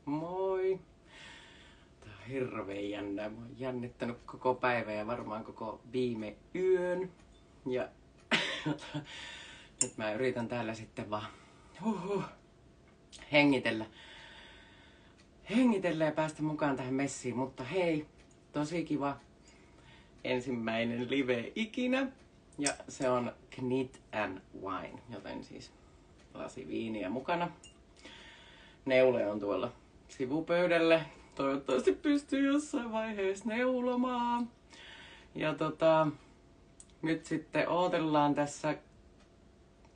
Moi! Tää on hirveen jännää. Mä oon jännittänyt koko päivän ja varmaan koko viime yön. Ja nyt mä yritän täällä sitten vaan hengitellä. Hengitellä ja päästä mukaan tähän messiin. Mutta hei, tosi kiva ensimmäinen live ikinä. Ja se on Knit and Wine, joten siis lasi viiniä mukana. Neule on tuolla sivupöydällä. Toivottavasti pystyy jossain vaiheessa neulomaan. Ja nyt sitten odotellaan tässä,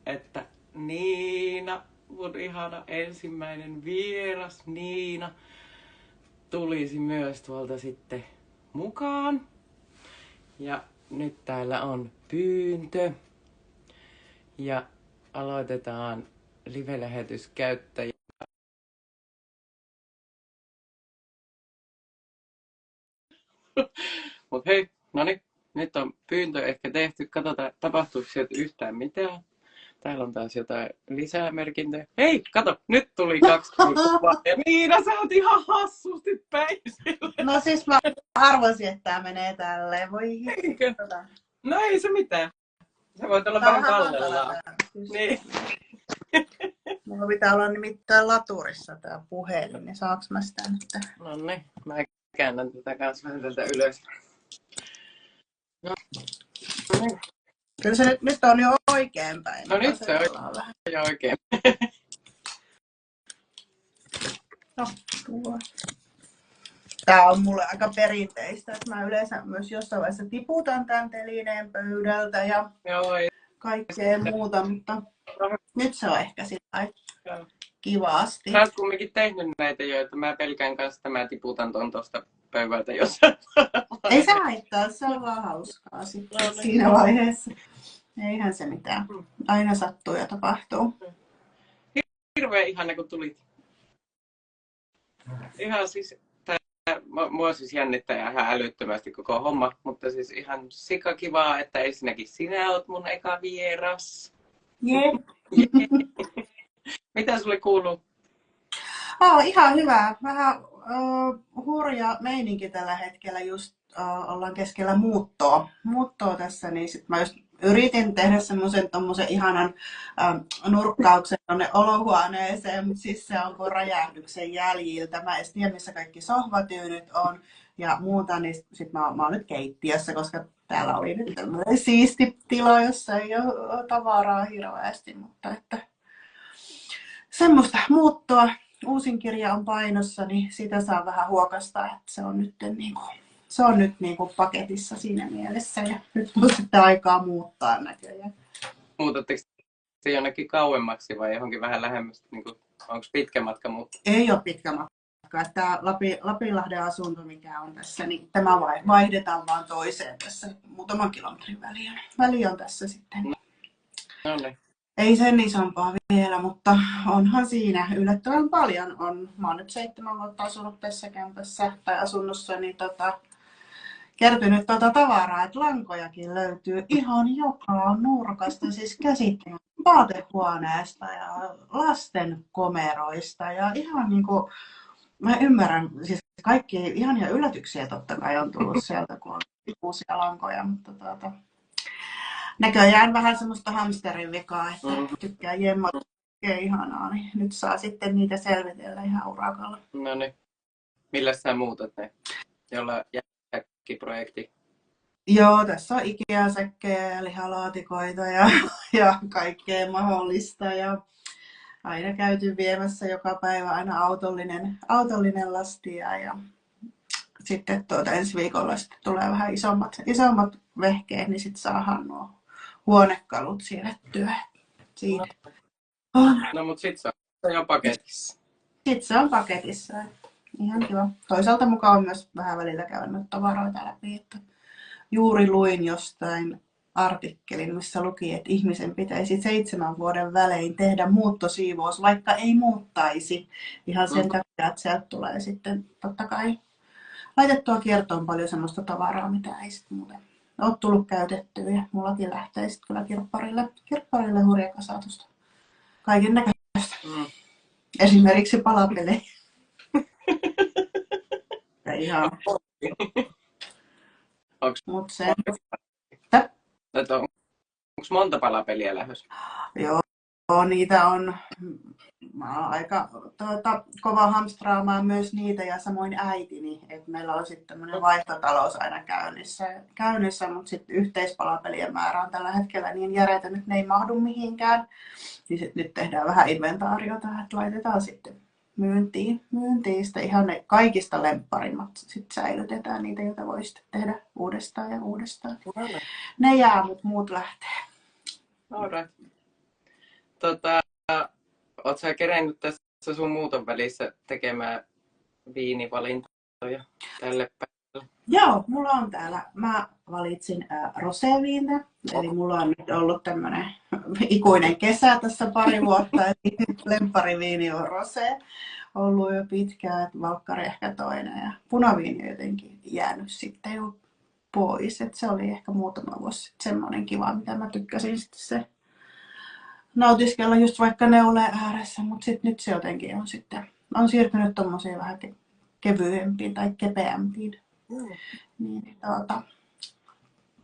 että Niina, mun ihana ensimmäinen vieras Niina, tulisi myös tuolta sitten mukaan. Ja nyt täällä on pyyntö. Ja aloitetaan live-lähetys käyttäjä. Mut hei, noniin, nyt on pyyntö ehkä tehty. Katsotaan, tapahtuuko sieltä yhtään mitään. Täällä on taas jotain lisää merkintöjä. Hei, kato, nyt tuli 2 kuvaa. Ja Niina, sä oot ihan hassusti päin sille. No siis mä arvasin, että tää menee tälleen. Voi Eikö? No ei se mitään. Sä voit olla vähän kallellaan. Niin. Mulla pitää olla nimittäin laturissa tää puhelin, niin saaks mä sitä nyt? Noniin, mä käännän tätä kanssa vähän tältä ylös. No niin. Kyllä se nyt on jo oikein päin. No nyt se on vähän. Jo oikein. No, tuo. Tää on mulle aika perinteistä, että mä yleensä myös jossain vaiheessa tiputan tän telineen pöydältä ja Joo, ei. kaikkea muuta, mutta nyt se on ehkä sillä kivasti. Sä oot kumminkin tehnyt näitä jo, että mä pelkään kanssa, että mä tiputan ton tosta pöydältä jossain. Ei se haittaa, se on vaan hauskaa sitten siinä vaiheessa. Eihän se mitään. Aina sattuu ja tapahtuu. Hirveän ihana kun tulit. Ihan siis, mua siis jännittää ihan älyttömästi koko homma, mutta siis ihan sikakivaa, että ensinnäkin sinä oot mun eka vieras. Jep. Mitä sulle kuuluu? Ihan hyvä. Vähän hurja meininki tällä hetkellä. Just ollaan keskellä muuttoa tässä, niin sit mä just yritin tehdä tommosen ihanan nurkkauksen tonne olohuoneeseen, mutta siis se on kuin räjähdyksen jäljiltä. Mä en tiedä, missä kaikki sohvatyynyt on ja muuta, niin sit mä oon nyt keittiössä, koska täällä oli nyt tämmöinen siisti tila, jossa ei ole tavaraa hirveästi, mutta että semmoista muuttoa. Uusin kirja on painossa, niin sitä saa vähän huokasta, että se on nyt paketissa siinä mielessä ja nyt on sitten aikaa muuttaa näköjään. Muutatteko te jonnekin kauemmaksi vai johonkin vähän lähemmästi? Onko pitkä matka muuttaa? Ei ole pitkä matka. Tämä Lapinlahden asunto, mikä on tässä, niin tämä vaihdetaan vaan toiseen tässä muutaman kilometrin väli on tässä sitten. No niin. Ei sen isompaa vielä, mutta onhan siinä yllättävän paljon. Mä oon nyt 7 vuotta asunut tässä kämpässä tai asunnossa, niin kertynyt tavaraa, että lankojakin löytyy ihan joka nurkasta, siis käsittämättä vaatehuoneesta ja lasten komeroista ja ihan niinku, mä ymmärrän, siis kaikki ihania yllätyksiä totta kai on tullut sieltä, kun on uusia lankoja, mutta näköjään vähän semmoista hamsterin vikaa, että tykkää jemmata, oikein ihanaa, niin nyt saa sitten niitä selvitellä ihan urakalla. No niin. Millä sä muutat ne? Jolla projekti? Joo, tässä on Ikea-säkkejä ja lihalaatikoita ja kaikkea mahdollista. Ja aina käyty viemässä joka päivä aina autollinen lastia. Ja sitten ensi viikolla sitten tulee vähän isommat vehkeet, niin sitten saadaan nuo huonekalut siirrettyä siitä. No mut sit se on jo paketissa. Sitten se on paketissa. Ihan kiva. Toisaalta mukaan on myös vähän välillä käynyt tavaroita läpi. Että juuri luin jostain artikkelin, missä luki, että ihmisen pitäisi 7 vuoden välein tehdä muuttosiivous, vaikka ei muuttaisi. Ihan sen takia, että sieltä tulee sitten totta kai laitettua kiertoon paljon sellaista tavaraa, mitä ei sitten muuten ole tullut käytettyä. Ja mullakin lähtee sitten kyllä kirpparille hurja kasatusta. Kaiken näköistä. Esimerkiksi palapelejä. ihan. Onks, Mut se, onks monta palapeliä lähdössä? joo, niitä on. Mä oon aika kova hamstraamaan myös niitä ja samoin äitini. Et meillä on sitten tämmöinen vaihtotalous aina käynnissä, mutta sitten yhteispalapelien määrä on tällä hetkellä niin järeätä, että ne ei mahdu mihinkään. Niin sit nyt tehdään vähän inventaariota, että laitetaan sitten myyntiin sitten ihan ne kaikista lempparimmat. Sitten säilytetään niitä, joita voi sitten tehdä uudestaan ja uudestaan. Ne jää, mutta muut lähtee. Alright. Oot sä kerennyt tässä sun muuton välissä tekemään viinivalintoja tälle päivälle? Joo, mulla on täällä. Mä valitsin roséviintä, eli mulla on nyt ollut tämmönen ikuinen kesä tässä pari vuotta, eli lemppariviini on rosé. Ollut jo pitkään, että valkkari ehkä toinen ja punaviini on jotenkin jäänyt sitten jo pois. Et se oli ehkä muutama vuosi sitten semmoinen kiva, mitä mä tykkäsin sitten se nautiskella just vaikka neuleen ääressä, mutta nyt se jotenkin on siirtynyt tommoseen vähän kevyempiin tai kepeämpiin. Niin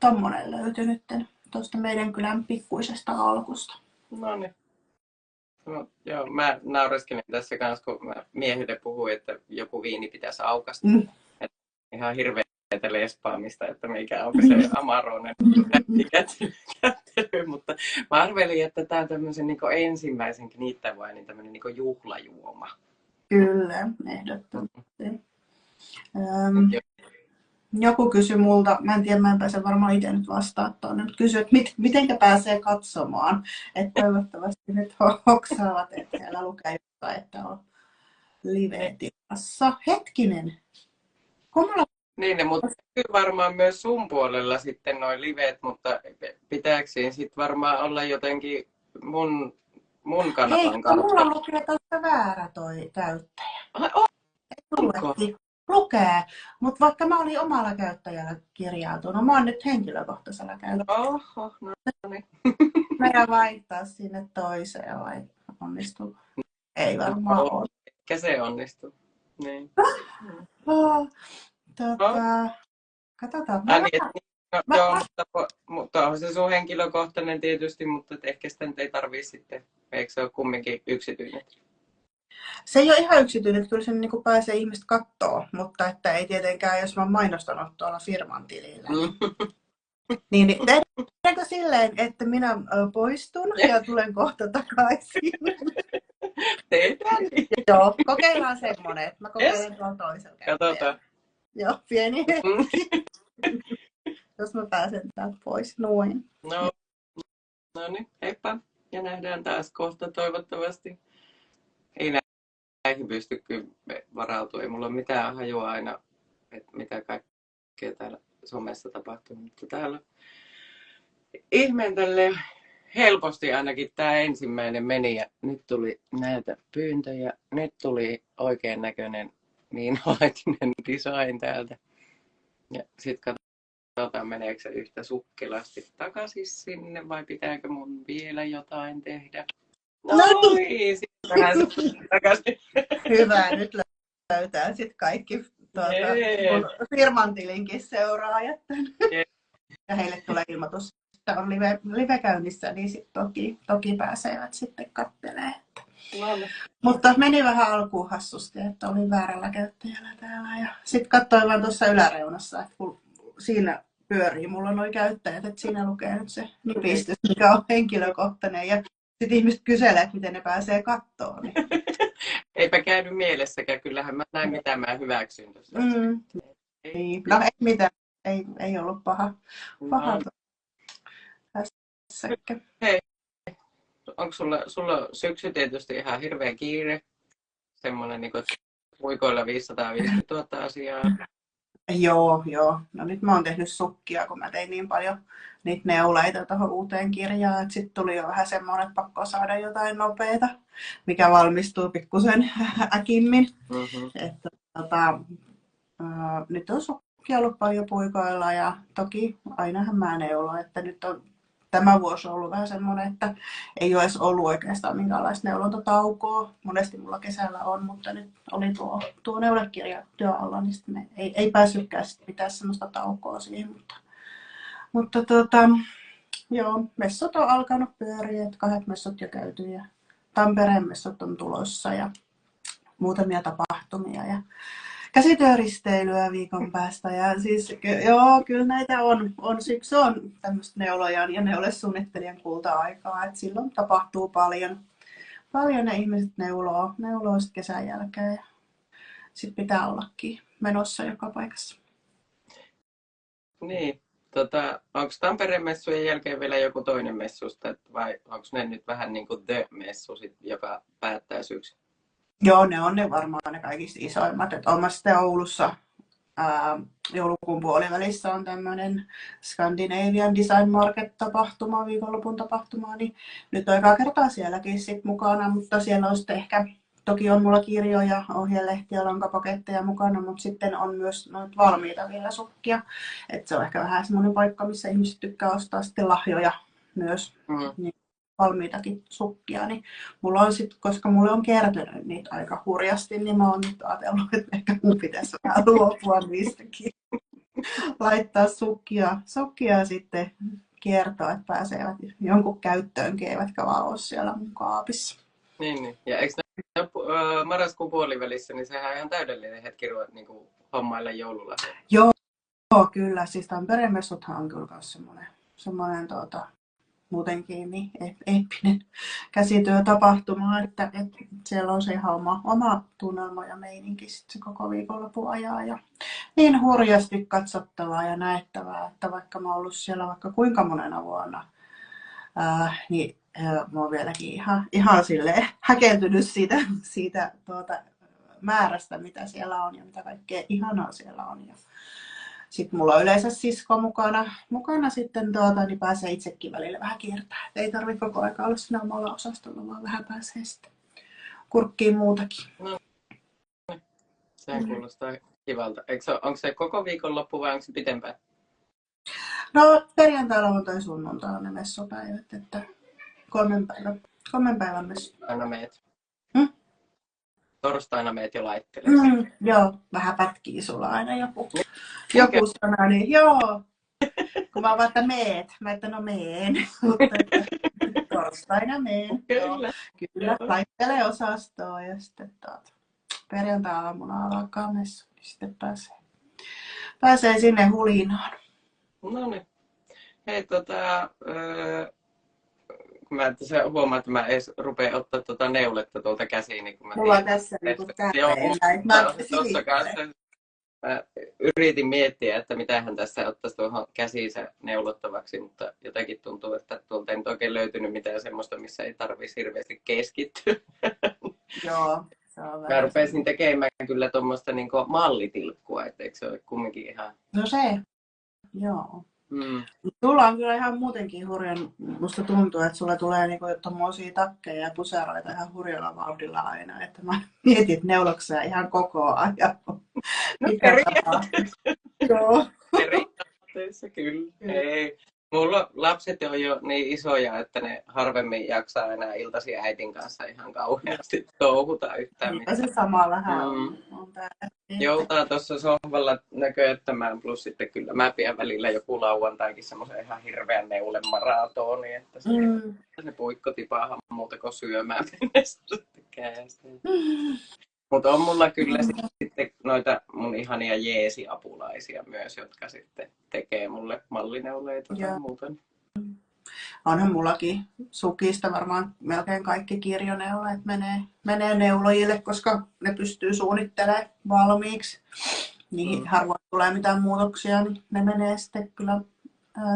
tommonen löytyi nyt tuosta meidän kylän pikkuisesta alkusta. No niin. No, joo, mä naureskelin tässä kanssa, kun mä miehille puhuin, että joku viini pitäisi aukasta. Että ihan hirveätä lespaamista, että mikä onko se Amaronen kättely. Mutta mä arvelin, että tää on tämmöisen niin ensimmäisen kniittävainin tämmöinen niin juhlajuoma. Kyllä, ehdottomasti. Joku kysyi multa, mä en tiedä, mä en pääse varmaan itse nyt vastaan tuonne, mutta kysyi, että mitenkä pääsee katsomaan. Että toivottavasti nyt hoksaavat, että siellä lukee jotain, että on live-tilassa. Hetkinen! Niin, mutta varmaan myös sun puolella sitten noi livet, mutta pitääkö siinä sitten varmaan olla jotenkin mun kanavan kautta? Mulla lukee tuossa väärä toi käyttäjä. Onko? Lukee, mutta vaikka mä olin omalla käyttäjällä kirjautunut, mä oon nyt henkilökohtaisella käyttäjällä. Oho, no niin. Meidän vaihtaa sinne toiseen vai onnistuu? Ei varmaan ole. Eikä se onnistu. Niin. Katsotaan. Mutta on se sun henkilökohtainen tietysti, mutta ehkä sitä nyt ei tarvii sitten. Eikö se ole kumminkin yksityinen? Se ei ole ihan yksityinen, että kyllä sen niin pääsee ihmiset kattoo, mutta että ei tietenkään, jos mä oon mainostanut tuolla firman tilillä. Niin tehdäänkö silleen, että minä poistun ja tulen kohta takaisin? Tehdään. Joo, kokeillaan semmoinen, että mä kokeilen tuolla toisella käyttäjällä. Katsotaan. Joo, pieni hetki. Jos mä pääsen täältä pois, noin. No niin, heippa. Ja nähdään taas kohta toivottavasti. Ei näihin pysty kyllä varautua. Ei mulla ole mitään hajua aina, että mitä kaikkea täällä somessa tapahtuu. Mutta täällä ihmeen tälle helposti ainakin tämä ensimmäinen meni ja nyt tuli näitä pyyntöjä. Nyt tuli oikein näköinen viinalaitinen design täältä. Ja sitten katsotaan meneekö se yhtä sukkelasti takaisin sinne vai pitääkö mun vielä jotain tehdä. Noin, sitten takaisin. Hyvä, nyt löytää sitten kaikki mun firman tilinkin seuraajat. Ja heille tulee ilmoitus, että on live käynnissä, niin sitten toki pääsevät sitten katselemaan. Mutta meni vähän alkuun hassusti, että olin väärällä käyttäjällä täällä. Ja sitten katsoin vaan tuossa yläreunassa, että kun siinä pyörii, mulla on nuo käyttäjät, että siinä lukee nyt se nipistys, mikä on henkilökohtainen. Ja sitten ihmiset kyselee, että miten ne pääsee kattoon. Niin. Eipä käynyt mielessäkään, kyllähän mä näin mitä mä hyväksyn tuossa. No ei mitään, ei ollut paha tässäkään. Hei, onko sulla syksy tietysti ihan hirveä kiire? Semmoinen, niin että puikoilla 550 000 asiaa. Joo. No nyt mä oon tehnyt sukkia, kun mä tein niin paljon niitä neuleita tuohon uuteen kirjaan. Että sitten tuli jo vähän semmoinen, että pakko saada jotain nopeeta, mikä valmistuu pikkusen äkimmin. Että, nyt on sukkia ollut paljon puikoilla ja toki ainahan mä neulo, että nyt on tämä vuosi on ollut vähän semmoinen, että ei ole edes ollut oikeastaan minkäänlaista neulontataukoa. Monesti mulla kesällä on, mutta nyt oli tuo neulekirja työ alla, niin sitten ei päässytkään mitään semmoista taukoa siihen. Mutta joo, messot on alkanut pyöriä, että 2 messot jo käyty ja Tampereen messot on tulossa ja muutamia tapahtumia ja käsityöristeilyä viikon päästä. Ja siis joo, kyllä näitä on syksy on tämmöistä neulojan ja neulesuunnittelijan kulta-aikaa, että silloin tapahtuu paljon. Paljon ne ihmiset neuloo sit kesän jälkeen ja sit pitää ollakin menossa joka paikassa. Niin. Onko Tampereen messujen jälkeen vielä joku toinen messusta, vai onko ne nyt vähän niin kuin The-messu, joka päättää syksyn? Joo, ne on ne varmaan ne kaikista isoimmat. Olen sitten Oulussa joulukuun puolivälissä on tämmöinen Scandinavian Design Market-tapahtuma, viikonlopun tapahtuma, niin nyt on ekaa kertaa sielläkin sit mukana, mutta siellä on sitten ehkä, toki on mulla kirjoja, ohjelehtiä, lankapaketteja mukana, mutta sitten on myös noita valmiita vielä sukkia. Et se on ehkä vähän semmoinen paikka, missä ihmiset tykkää ostaa sitten lahjoja myös. Niin valmiitakin sukkia, niin mulla on sit, koska mulle on kertynyt niitä aika hurjasti, niin mä oon nyt ajatellut, että ehkä mun pitäisi vähän luopua niistäkin. Laittaa sukkia sitten kiertoa, että pääsevät jonkun käyttöönkin, eivätkä vaan ole siellä mun kaapissa. Niin. Ja eikö ne marraskuun puolivälissä, niin sehän on ihan täydellinen hetki niin kuin hommailla joululahja. Joo, kyllä. Siis Tampereen messuthan on kyllä myös semmoinen muutenkin niin eeppinen käsityötapahtuma, että siellä on se ihan oma tunnelma ja meininki sit se koko viikonlopun ajan. Ja niin hurjasti katsottavaa ja näettävää, että vaikka mä oon ollut siellä vaikka kuinka monena vuonna, niin mä oon vieläkin ihan silleen häkeltynyt siitä määrästä, mitä siellä on ja mitä kaikkea ihanaa siellä on. Ja sitten mulla on yleensä sisko mukana sitten niin pääsee itsekin välillä vähän kiertämään. Ei tarvitse koko ajan olla siinä omalla osastolla, vaan vähän pääsee sitten kurkkiin muutakin. No, sehän kuulostaa kivalta. Onko se koko viikonloppu vai onko se pitempään? No perjantai, lauantai, sunnuntai on ne messupäivät, että 3 päivän messu. Aina meet. Torstaina meet jo laittelee. Joo, vähän pätkii sulla aina joku sana, niin joo. Kun mä vaan, että meet, mä että no meen, mutta torstaina meen. Kyllä, laittelee osastoa ja sitten perjantai-aamuna alkaa messu, niin sitten pääsee sinne hulinaan. No niin. Hei, mä huomaan, että mä edes rupean ottaa neuletta tuolta käsiin. Niin kun mulla on tässä niinku tuossa kanssa. Mä yritin miettiä, että mitähän tässä ottaisi tuohon käsiinsä neulottavaksi, mutta jotenkin tuntuu, että tuolta ei nyt oikein löytynyt mitään semmoista, missä ei tarvitsisi hirveästi keskittyä. Joo, se on mä rupesin tekemään kyllä tuommoista niin mallitilkkua, että eikö se ole kumminkin ihan... No se, joo. Sulla on kyllä ihan muutenkin hurjan, musta tuntuu, että sulla tulee niinku tommosia takkeja ja puseroita ihan hurjalla vauhdilla aina, että mä mietin, että neuloksia ihan koko ajan. No periaatteessa kyllä. Ei. Mulla lapset on jo niin isoja, että ne harvemmin jaksaa enää iltaisin äitin kanssa ihan kauheasti touhuta yhtään mitään. Se sama vähän on täällä. Joutaa tuossa sohvalla näköjättämään, plus sitten kyllä mä pidän välillä joku lauantaikin semmoisen ihan hirveän neulemaratooni, että se puikko tipaahan muuta kuin syömään mennessä käsiin. Mutta on mulla kyllä sitten noita mun ihania jeesiapulaisia myös, jotka sitten tekee mulle mallineuleita tai muuten. Onhan mullakin sukista varmaan melkein kaikki kirjoneuleet menee neulojille, koska ne pystyy suunnittelemaan valmiiksi. Niihin harvoin tulee mitään muutoksia, niin ne menee sitten kyllä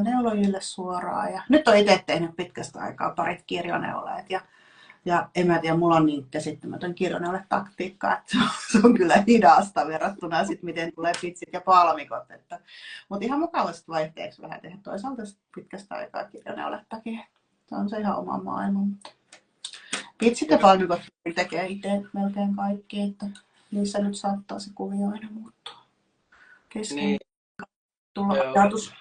neulojille suoraan. Ja nyt on itse tehnyt pitkästä aikaa parit kirjoneuleet. Ja en mä tiedä, mulla on niin käsittämätön kirjoneule-taktiikka, että se on kyllä hidasta verrattuna sit, miten tulee pitsit ja palmikot. Mutta ihan mukavasti vaihteeksi vähän tehdä toisaalta pitkästä aikaa kirjoneulettakin. Se on se ihan oma maailma. Mutta pitsit ja palmikot tekee itse melkein kaikki, että niissä nyt saattaa se kuvio aina muuttua. Kesken tulla ajatus.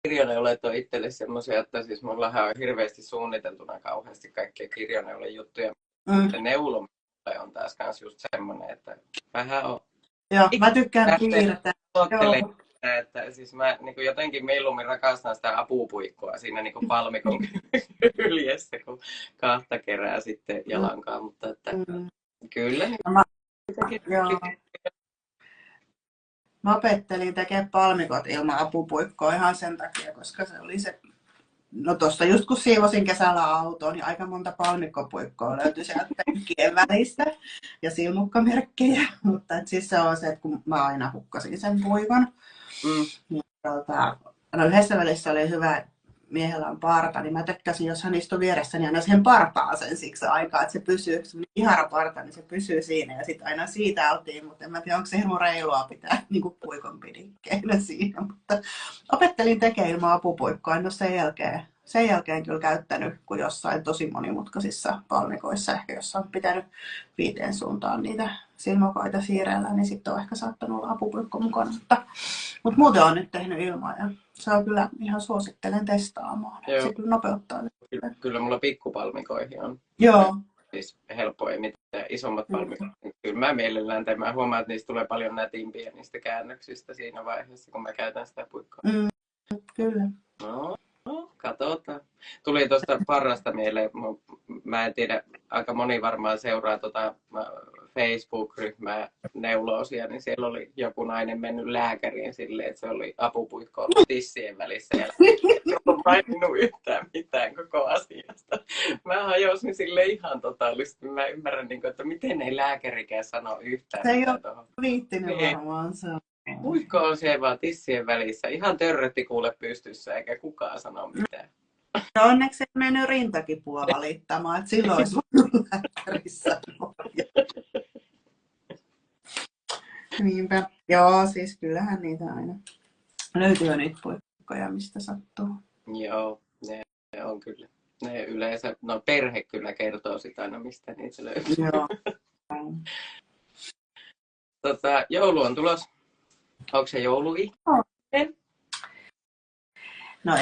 kirjaneulet on itselle semmoisia, että siis mullahan on hirveästi suunniteltuna kauheasti kaikkia kirjaneulijuttuja. Se neulominen on taas kans just semmoinen, että vähän on... Joo, mä tykkään piirtää. Että siis mä niin jotenkin mieluummin rakastan sitä apupuikkoa siinä niin palmikon kyljessä, kun kahta kerää sitten jalankaan, mutta että kyllä. Niin mä opettelin tekemään palmikot ilman apupuikkoa ihan sen takia, koska se oli se... No tosta just kun siivosin kesällä autoon, niin aika monta palmikkopuikkoa löytyi sieltä penkkien välistä ja silmukkamerkkejä. Mutta et siis se on se, että kun mä aina hukkasin sen puikon. Niin, no yhdessä välissä oli hyvä, miehellä on parta, niin mä tykkäsin, jos hän istui vieressäni aina siihen partaan sen siksi aikaa, että se pysyy, semmoinen ihara parta, niin se pysyy siinä ja sitten aina siitä oltiin, mutta en mä tiedä, onko se hirmu reilua pitää niin kuin puikon pidikkeinä siinä, mutta opettelin tekemään ilman apupuikkoa, en ole sen jälkeen kyllä käyttänyt, kun jossain tosi monimutkaisissa palmikoissa, ehkä jossa on pitänyt 5 suuntaan niitä silmukoita siirrellä, niin sitten on ehkä saattanut olla apupuikko mukana, mutta muuten on nyt tehnyt ilman ja se on kyllä ihan suosittelen testaamaan. Se kyllä nopeuttaa. Kyllä mulla pikkupalmikoihin on. Joo. Siis helppo, ei mitään isommat palmikot. Kyllä mä mielellään teen. Mä huomaan, että niistä tulee paljon nätimpiä niistä käännöksistä siinä vaiheessa, kun mä käytän sitä puikkoa. Kyllä. No, katsotaan. Tuli tuosta parrasta mieleen. Mä en tiedä, aika moni varmaan seuraa Facebook-ryhmää neuloosia, niin siellä oli joku nainen mennyt lääkäriin silleen, että se oli apupuikko ollut tissien välissä. Ja ei ollut maininnut yhtään mitään koko asiasta. Mä hajosin sille ihan totaalisesti. Mä ymmärrän, että miten ei lääkärikään sano yhtään se mitään tuohon. Se ei ole viittinyt varmaan. Puikko on siellä vaan tissien välissä. Ihan törrötti kuule pystyssä, eikä kukaan sano mitään. No onneksi ei mennyt rintakipua valittamaan, että silloin olisi voinut lääkärissä. Niinpä. Joo, siis kyllähän niitä aina löytyy niitä puikkoja, mistä sattuu. Joo, ne on kyllä. Ne yleensä, no perhe kyllä kertoo sitä aina, mistä niitä löytyy. Joo. Joulu on tulos. Onko se jouluihminen? No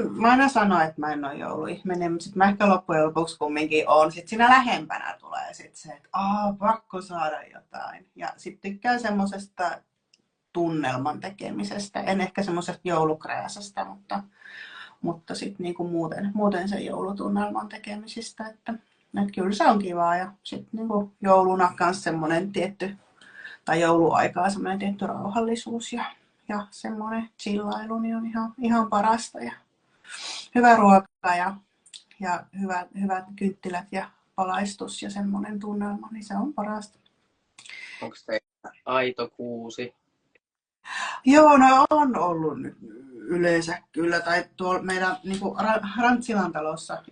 mä aina sano, että mä en ole jouluihminen, mutta sitten mä ehkä loppujen lopuksi kumminkin on. Sitten siinä lähempänä tulee sit se, että pakko saada jotain. Ja sitten tykkään semmosesta tunnelman tekemisestä. En ehkä semmosesta joulukrääsästä, mutta sitten niinku muuten sen joulutunnelman tekemisistä. Että kyllä se on kivaa ja sitten niinku jouluna kanssa semmoinen tietty, tai jouluaikaa semmoinen tietty rauhallisuus ja semmoinen chillailu niin on ihan parasta. Ja hyvä ruoka ja hyvät kynttilät ja valaistus ja semmoinen tunnelma, niin se on parasta. Onko teillä aito kuusi? Joo, no on ollut nyt yleensä kyllä. Tai tuolla meidän niin Rantsilan talossa,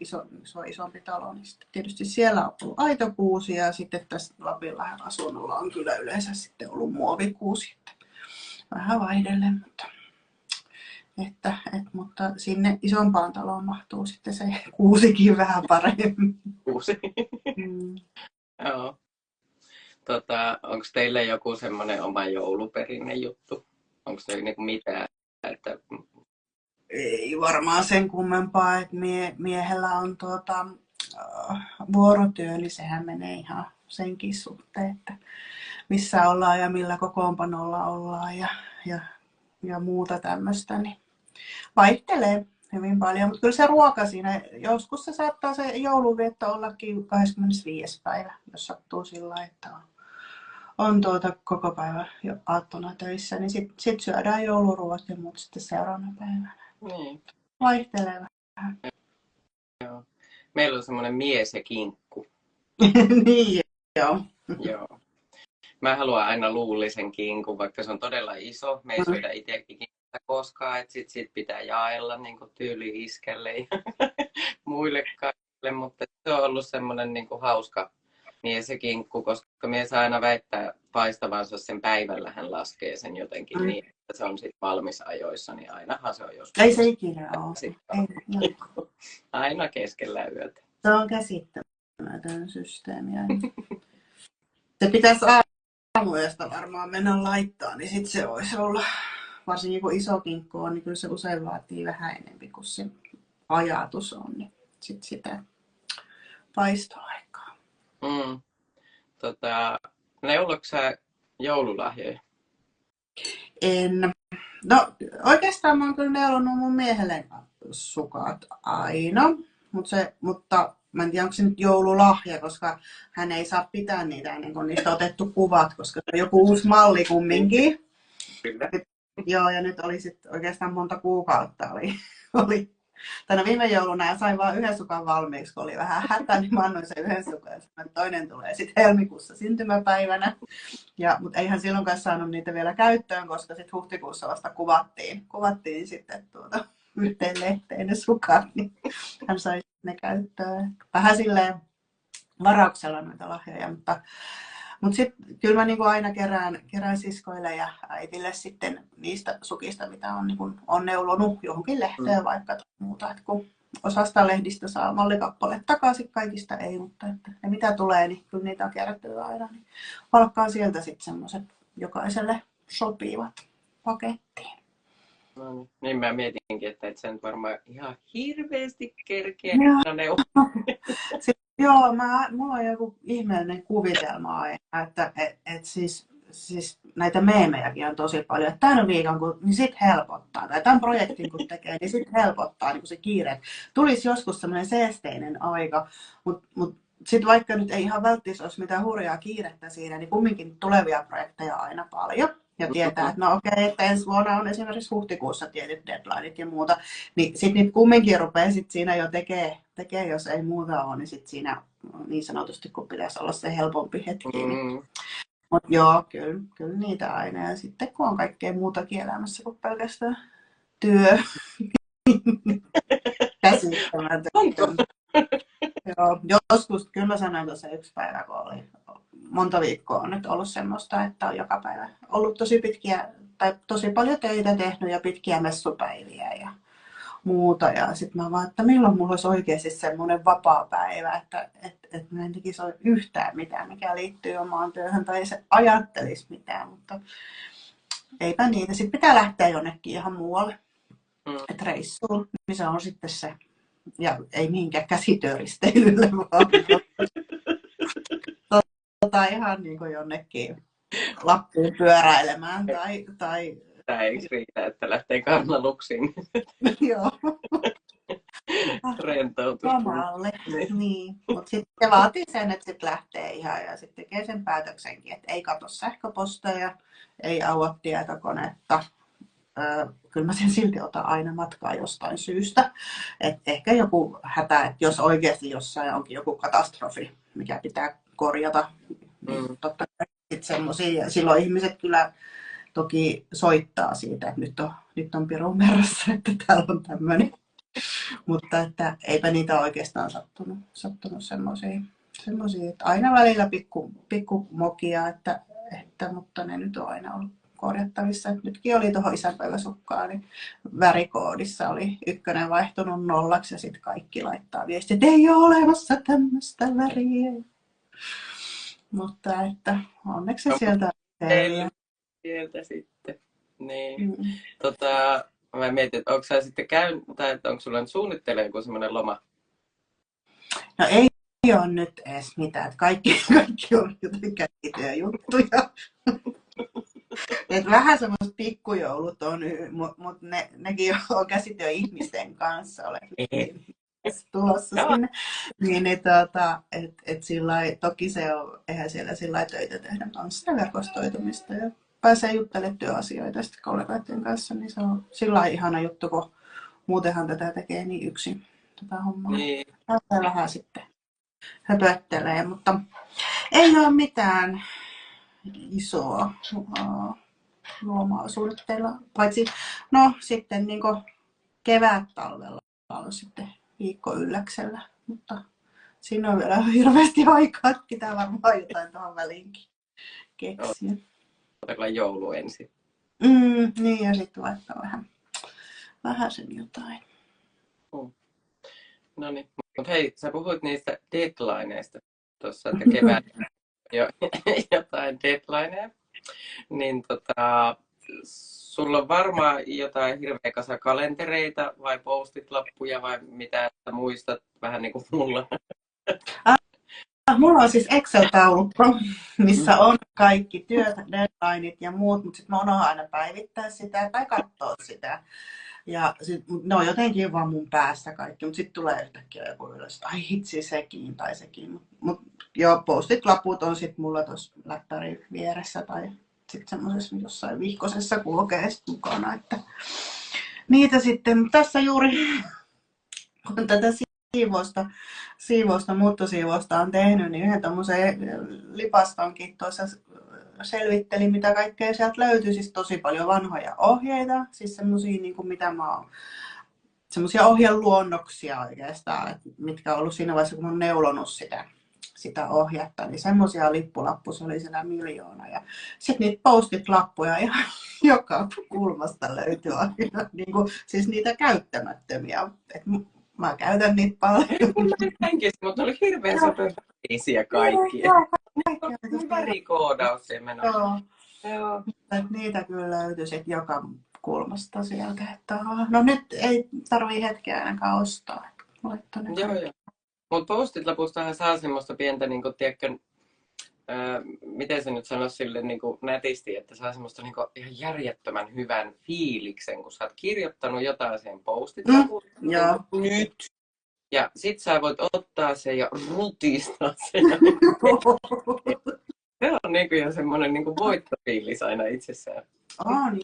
isompi talo, niin tietysti siellä on ollut aito kuusi ja sitten tässä Lapinlahden asunnolla on kyllä yleensä sitten ollut muovikuusi. Vähän vaihdellen, mutta sinne isompaan taloon mahtuu sitten se kuusikin vähän paremmin. Kuusi. Joo. Onko teillä joku semmoinen oma jouluperinne juttu? Onko se niinku mitään? Että... Ei varmaan sen kummempaa, että miehellä on vuorotyö, niin sehän menee ihan senkin suhteen, että missä ollaan ja millä kokoonpanolla ollaan ja muuta tämmöistä, niin vaihtelee hyvin paljon. Mutta kyllä se ruoka siinä, joskus se saattaa se joulunvietto ollakin 25. päivä, jos sattuu sillä, että on koko päivä jo aattona töissä, niin sit syödään jouluruot ja muut sitten seuraavana päivänä. Niin. Vaihtelee vähän. Joo. Meillä on semmoinen mies ja kinkku. Niin, joo. Joo. Mä haluan aina luullisen kinkun, vaikka se on todella iso. Me ei syödä itsekin kinkkuja koskaan, että sit pitää jaella niin tyyli iskelle ja muille kaikille, mutta se on ollut semmoinen niin hauska mies ja kinkku, koska mies aina väittää paistavansa sen päivällä, hän laskee sen jotenkin niin, että se on sitten valmis ajoissa, niin ainahan se on joskus. Ei se ikinä ole. Aina keskellä yötä. Se on käsittämätön systeemi. Se pitäisi aamuyöstä varmaan mennä laittaa, niin sitten se voisi olla varsinkin kun iso kinkku on, niin kyllä se usein vaatii vähän enemmän kuin se ajatus on. Niin sit sitä paistoaikaa. Mm. Neulotko sä joululahjoja? En. No oikeastaan mä oon kyllä neulonut mun miehelle sukat aina, mutta mä en tiedä, onko se nyt joululahja, koska hän ei saa pitää niitä ennen kuin niistä on otettu kuvat, koska se on joku uusi malli kumminkin. Kyllä. Joo, ja nyt oli sitten oikeastaan monta kuukautta no viime jouluna sain vain yhden sukan valmiiksi, kun oli vähän hätä, niin mä annoin sen yhden sukan, ja toinen tulee sitten helmikuussa syntymäpäivänä. Mutta eihän silloinkaan saanut niitä vielä käyttöön, koska sitten huhtikuussa vasta kuvattiin sitten yhteen lehteen ne sukat, niin hän sai ne käyttöön. Vähän silleen varauksella noita lahjoja, mutta sitten kyllä mä niinku aina kerään siskoille ja äitille sitten niistä sukista, mitä on, niinku, on neulonut johonkin lehteen vaikka tai muuta. Et kun osasta lehdistä saa mallikappale takaisin, kaikista ei, mutta että ne mitä tulee, niin kyllä niitä on kerätty aina. Niin palkkaan sieltä sitten semmoiset jokaiselle sopivat pakettiin. No niin mä mietinkin, että et sen varmaan ihan hirveästi kerkeä Joo, mulla on joku ihmeellinen kuvitelma aina, että siis näitä meemejäkin on tosi paljon. Että tämän viikon, niin sit helpottaa, tai tämän projektin kun tekee, niin sit helpottaa niin se kiire. Tulisi joskus semmoinen seesteinen aika, mutta sitten vaikka nyt ei ihan välttämättä olisi mitään hurjaa kiirettä siinä, niin kumminkin tulevia projekteja aina paljon. Ja tietää, että no okei, että ensi vuonna on esimerkiksi huhtikuussa tietyt deadlineit ja muuta, niin sitten nyt kumminkin rupeaa sit siinä jo tekee, jos ei muuta ole, niin sitten siinä niin sanotusti, kun pitäisi olla se helpompi hetki. Niin. Mutta joo, kyllä niitä aina. Ja sitten kun on kaikkea muutakin elämässä kuin pelkästään työ. Käsittämätöntä. Joo, joskus, kyllä mä sanoin tuossa yksi päivä, kun oli monta viikkoa on nyt ollut semmoista, että on joka päivä ollut tosi paljon töitä tehnyt ja pitkiä messupäiviä ja muuta. Ja sitten mä vaan, että milloin mulla olisi oikeasti semmoinen vapaa päivä, että mä en tekisi yhtään mitään, mikä liittyy omaan työhön tai ei se ajattelisi mitään, mutta eipä niitä. Sitten pitää lähteä jonnekin ihan muualle, että reissuun, niin se on sitten se. Ja ei mihinkään käsityöristeilylle vaan. Ihan niin kuin jonnekin Lappiin pyöräilemään tai... Tämä eikö riitä, että lähtee karnaluksiin? Joo. Rentoutus. Lomalle. Niin. Mutta sitten se vaatii sen, että sitten lähtee ihan ja sitten tekee sen päätöksenkin, että ei katso sähköposteja, ei avaa tietokonetta. Kyllä mä sen silti otan aina matkaa jostain syystä. Et ehkä joku hätä, että jos oikeasti jossain onkin joku katastrofi, mikä pitää korjata, niin totta kai semmoisia. Silloin ihmiset kyllä toki soittaa siitä, että nyt on pirun merrassa, että täällä on tämmöinen. Mutta että eipä niitä oikeastaan sattunut semmoisia, että aina välillä pikku mokia, mutta ne nyt on aina ollut korjattavissa. Et nytkin oli tuohon isänpäiväsukkaan, niin värikoodissa oli 1 vaihtunut 0 ja sitten kaikki laittaa viestiä, että ei ole olemassa tämmöistä väriä. Mutta että onneksi se sieltä sieltä sitten. Niin. Mä mietin, että onko sä sitten käynyt, tai että onko sulla nyt suunnittelee joku semmoinen loma? No ei ole nyt edes mitään. Että kaikki on jotenkin käsityöjuttuja. Et vähän semmoiset pikkujoulut on, mutta nekin on käsityöihmisten kanssa. Olen tulossa sinne. Toki se on, eihän siellä sillä töitä tehdä, mutta on sitä verkostoitumista ja pääsee juttelemaan työasioita sitten kollegoiden kanssa, niin se on sillä lailla ihana juttu, kun muutenhan tätä tekee niin yksin tätä hommaa. Niin. Pääsee vähän sitten höpöttelee, mutta ei ole mitään isoa lomaa suunnitteilla, paitsi no sitten niin kevät-talvella on sitten viikko ylläksellä, mutta siinä on vielä hirveästi aikaa, että pitää varmaan jotain tuohon väliinkin keksiä. Otella joulu ensin. Niin, ja sitten vaikka vähän sen jotain. No niin, mutta hei, sä puhuit niistä deadlineista tuossa, että kevään jotain deadlineja. Niin sulla on varmaan jotain hirveä kasa kalentereita vai postit-lappuja vai mitä sä muistat vähän niin kuin mulla. Mulla on siis Excel-taulukko, missä on kaikki työt, deadlineit ja muut, mutta sitten mä unohdan aina päivittää sitä tai katsoa sitä. Ja sit, ne on jotenkin vaan mun päässä kaikki, mutta sitten tulee yhtäkkiä joku ylös, ai hitsi sekin tai sekin. Mut joo, postit-laput on sitten mulla tuossa läppärin vieressä tai sitten semmoisessa jossain vihkosessa kulkee sit mukana. Että niitä sitten tässä juuri, kun tätä muuttosiivousta on tehnyt, niin yhden tommosen lipastonkin tuossa selvittelin, mitä kaikkea sieltä löytyy. Siis tosi paljon vanhoja ohjeita, siis semmosia, niin kuin mitä mä oon, semmosia ohjeluonnoksia oikeastaan, mitkä on ollut siinä vaiheessa, kun mä oon neulonut sitä ohjetta, niin semmosia lippulappuja oli siellä 1 000 000. Ja sitten niitä postit-lappuja ihan joka kulmasta löytyy aina, niin kuin, siis niitä käyttämättömiä. Mä käytän niitä paljon. Mutta oli hirveän sopivaisia kaikkia. Värikoodaus se menossa. Joo. Niitä kyllä löytyy sit joka kulmasta sieltä. Että, no nyt ei tarvii hetkeä ainakaan ostaa. Joo. Mutta postit-lapustahan saa semmoista pientä, niin kuin, tiedätkö, miten se nyt sanoisi sille niin kuin nätisti, että saa semmoista niin kuin ihan järjettömän hyvän fiiliksen, kun sä oot kirjoittanut jotain sen postit-lapuun. Nyt. Ja sit sä voit ottaa sen ja rutistaa sen. Se on niin kuin ihan semmoinen niin kuin voittofiilis aina itsessään. On.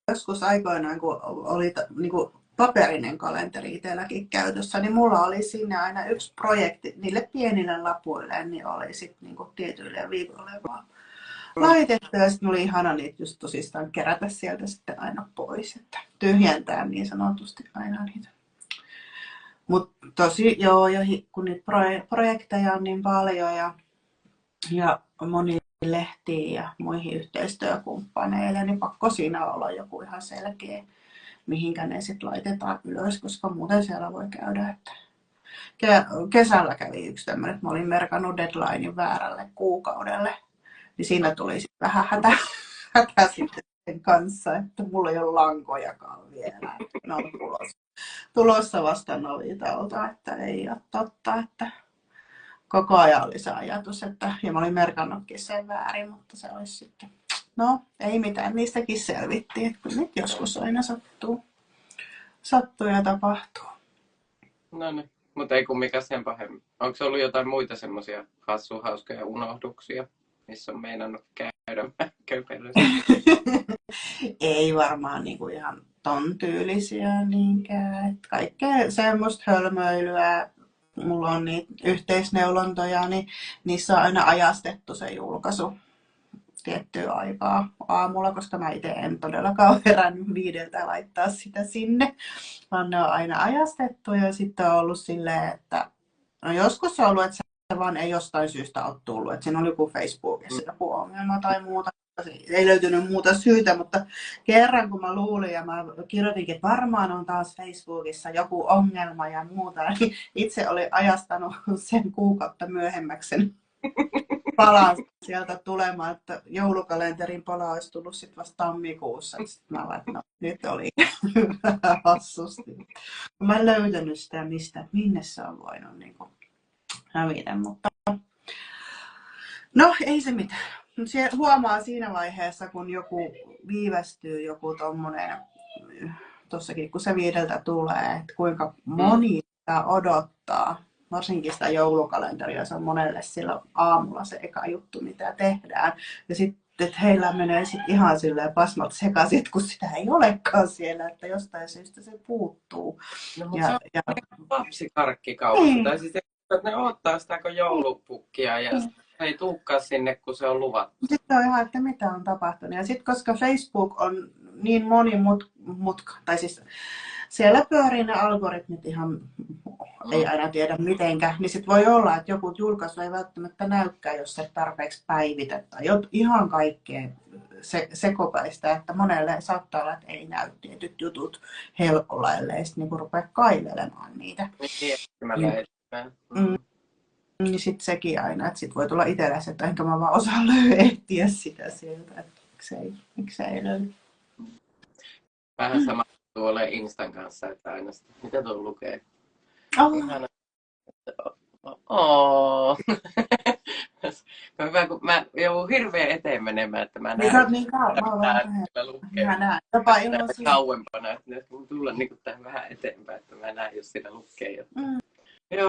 Joskus aikoinaan, kun oli niin kuin paperinen kalenteri itselläkin käytössä, niin mulla oli siinä aina yksi projekti niille pienille lapuille, niin oli sitten niinku tietyille viikoille vaan laitettu. Ja sitten oli ihana niitä just tosistaan kerätä sieltä sitten aina pois, että tyhjentää niin sanotusti aina niitä. Mutta tosi joo, ja kun niitä projekteja on niin paljon ja moniin lehtiin ja muihin yhteistyökumppaneille, niin pakko siinä olla joku ihan selkeä, mihinkä ne sitten laitetaan ylös, koska muuten siellä voi käydä. Että kesällä kävi yksi tämmöinen, että mä olin merkannut deadlinein väärälle kuukaudelle, niin siinä tuli sitten vähän hätä sitten sen kanssa, että mulla ei ole lankojakaan vielä. Ne on tulossa vasta Novitalta, että ei ole totta, että koko ajan oli se ajatus, että, ja mä olin merkannutkin sen väärin, mutta se olisi sitten, no ei mitään, niistäkin selvittiin, että nyt joskus aina sattuu ja tapahtuu. No niin, mutta ei kumminkaan sen pahemmin. Onko ollut jotain muita semmoisia hauskoja unohduksia, missä on meinannut käydä köpelössä? Ei varmaan niinku ihan ton tyylisiä niinkään, että kaikkea semmoista hölmöilyä. Mulla on niitä yhteisneulontoja, niin niissä on aina ajastettu se julkaisu tiettyä aikaa aamulla, koska mä itse en todellakaan herännyt 5 laittaa sitä sinne, vaan ne on aina ajastettu ja sitten on ollut silleen, että no joskus on ollut, että se vaan ei jostain syystä ole tullut, että siinä oli joku Facebookissa joku ongelma tai muuta. Ei löytynyt muuta syytä, mutta kerran kun mä luulin ja mä kirjoitinkin, että varmaan on taas Facebookissa joku ongelma ja muuta, niin itse olin ajastanut sen kuukautta myöhemmäksi sen palan sieltä tulemaan, että joulukalenterin pala olisi tullut sitten vasta tammikuussa. Sitten mä laitan, no, nyt oli vähän hassusti. Mä en löytänyt sitä mistä, minne se on voinut niin kuin hävitä, mutta no ei se mitään. Se huomaa siinä vaiheessa, kun joku viivästyy, joku tommonen, tossakin kun se 5 tulee, että kuinka moni sitä odottaa, varsinkin sitä joulukalenteria, se on monelle silloin aamulla se eka juttu, mitä tehdään. Ja sitten, että heillä menee sitten ihan silleen pasmat sekaisin, kun sitä ei olekaan siellä, että jostain syystä se puuttuu. No, mutta se on lapsikarkkikausi, tai siis että ne odottaa sitä kuin joulupukkia ja ei tulekaan sinne, kun se on luvattu. Sitten on ihan, että mitä on tapahtunut. Ja sitten koska Facebook on niin monimutkainen, tai siis siellä pyörii ne algoritmit ihan, ei aina tiedä mitenkä, niin sitten voi olla, että joku julkaisu ei välttämättä näykään, jos se tarpeeksi päivitä tai ihan kaikkea sekopäistä, että monelle saattaa olla, että ei näy tietyt jutut helpolla, ellei sitten niinku rupea kaivelemaan niitä. Niin sitten sekin aina, että sitten voi tulla itsellesi, että enkä mä vaan osaa etsiä sitä sieltä, että miksei löydy. Vähän sama tuolla Instan kanssa, että aina sitä, mitä tuo lukee. Oh, Ihana. Oh. Hyvä, kun mä joudun hirveän eteen menemään, että mä niin sä näen, oot niin kauan. Mä oon mitä vähän siellä lukee. mä näen jopa Näen ilman sun. kauempana, että nyt mun tulla niin tähän vähän eteenpäin, että mä näen, jos siinä lukee jotain. Joo.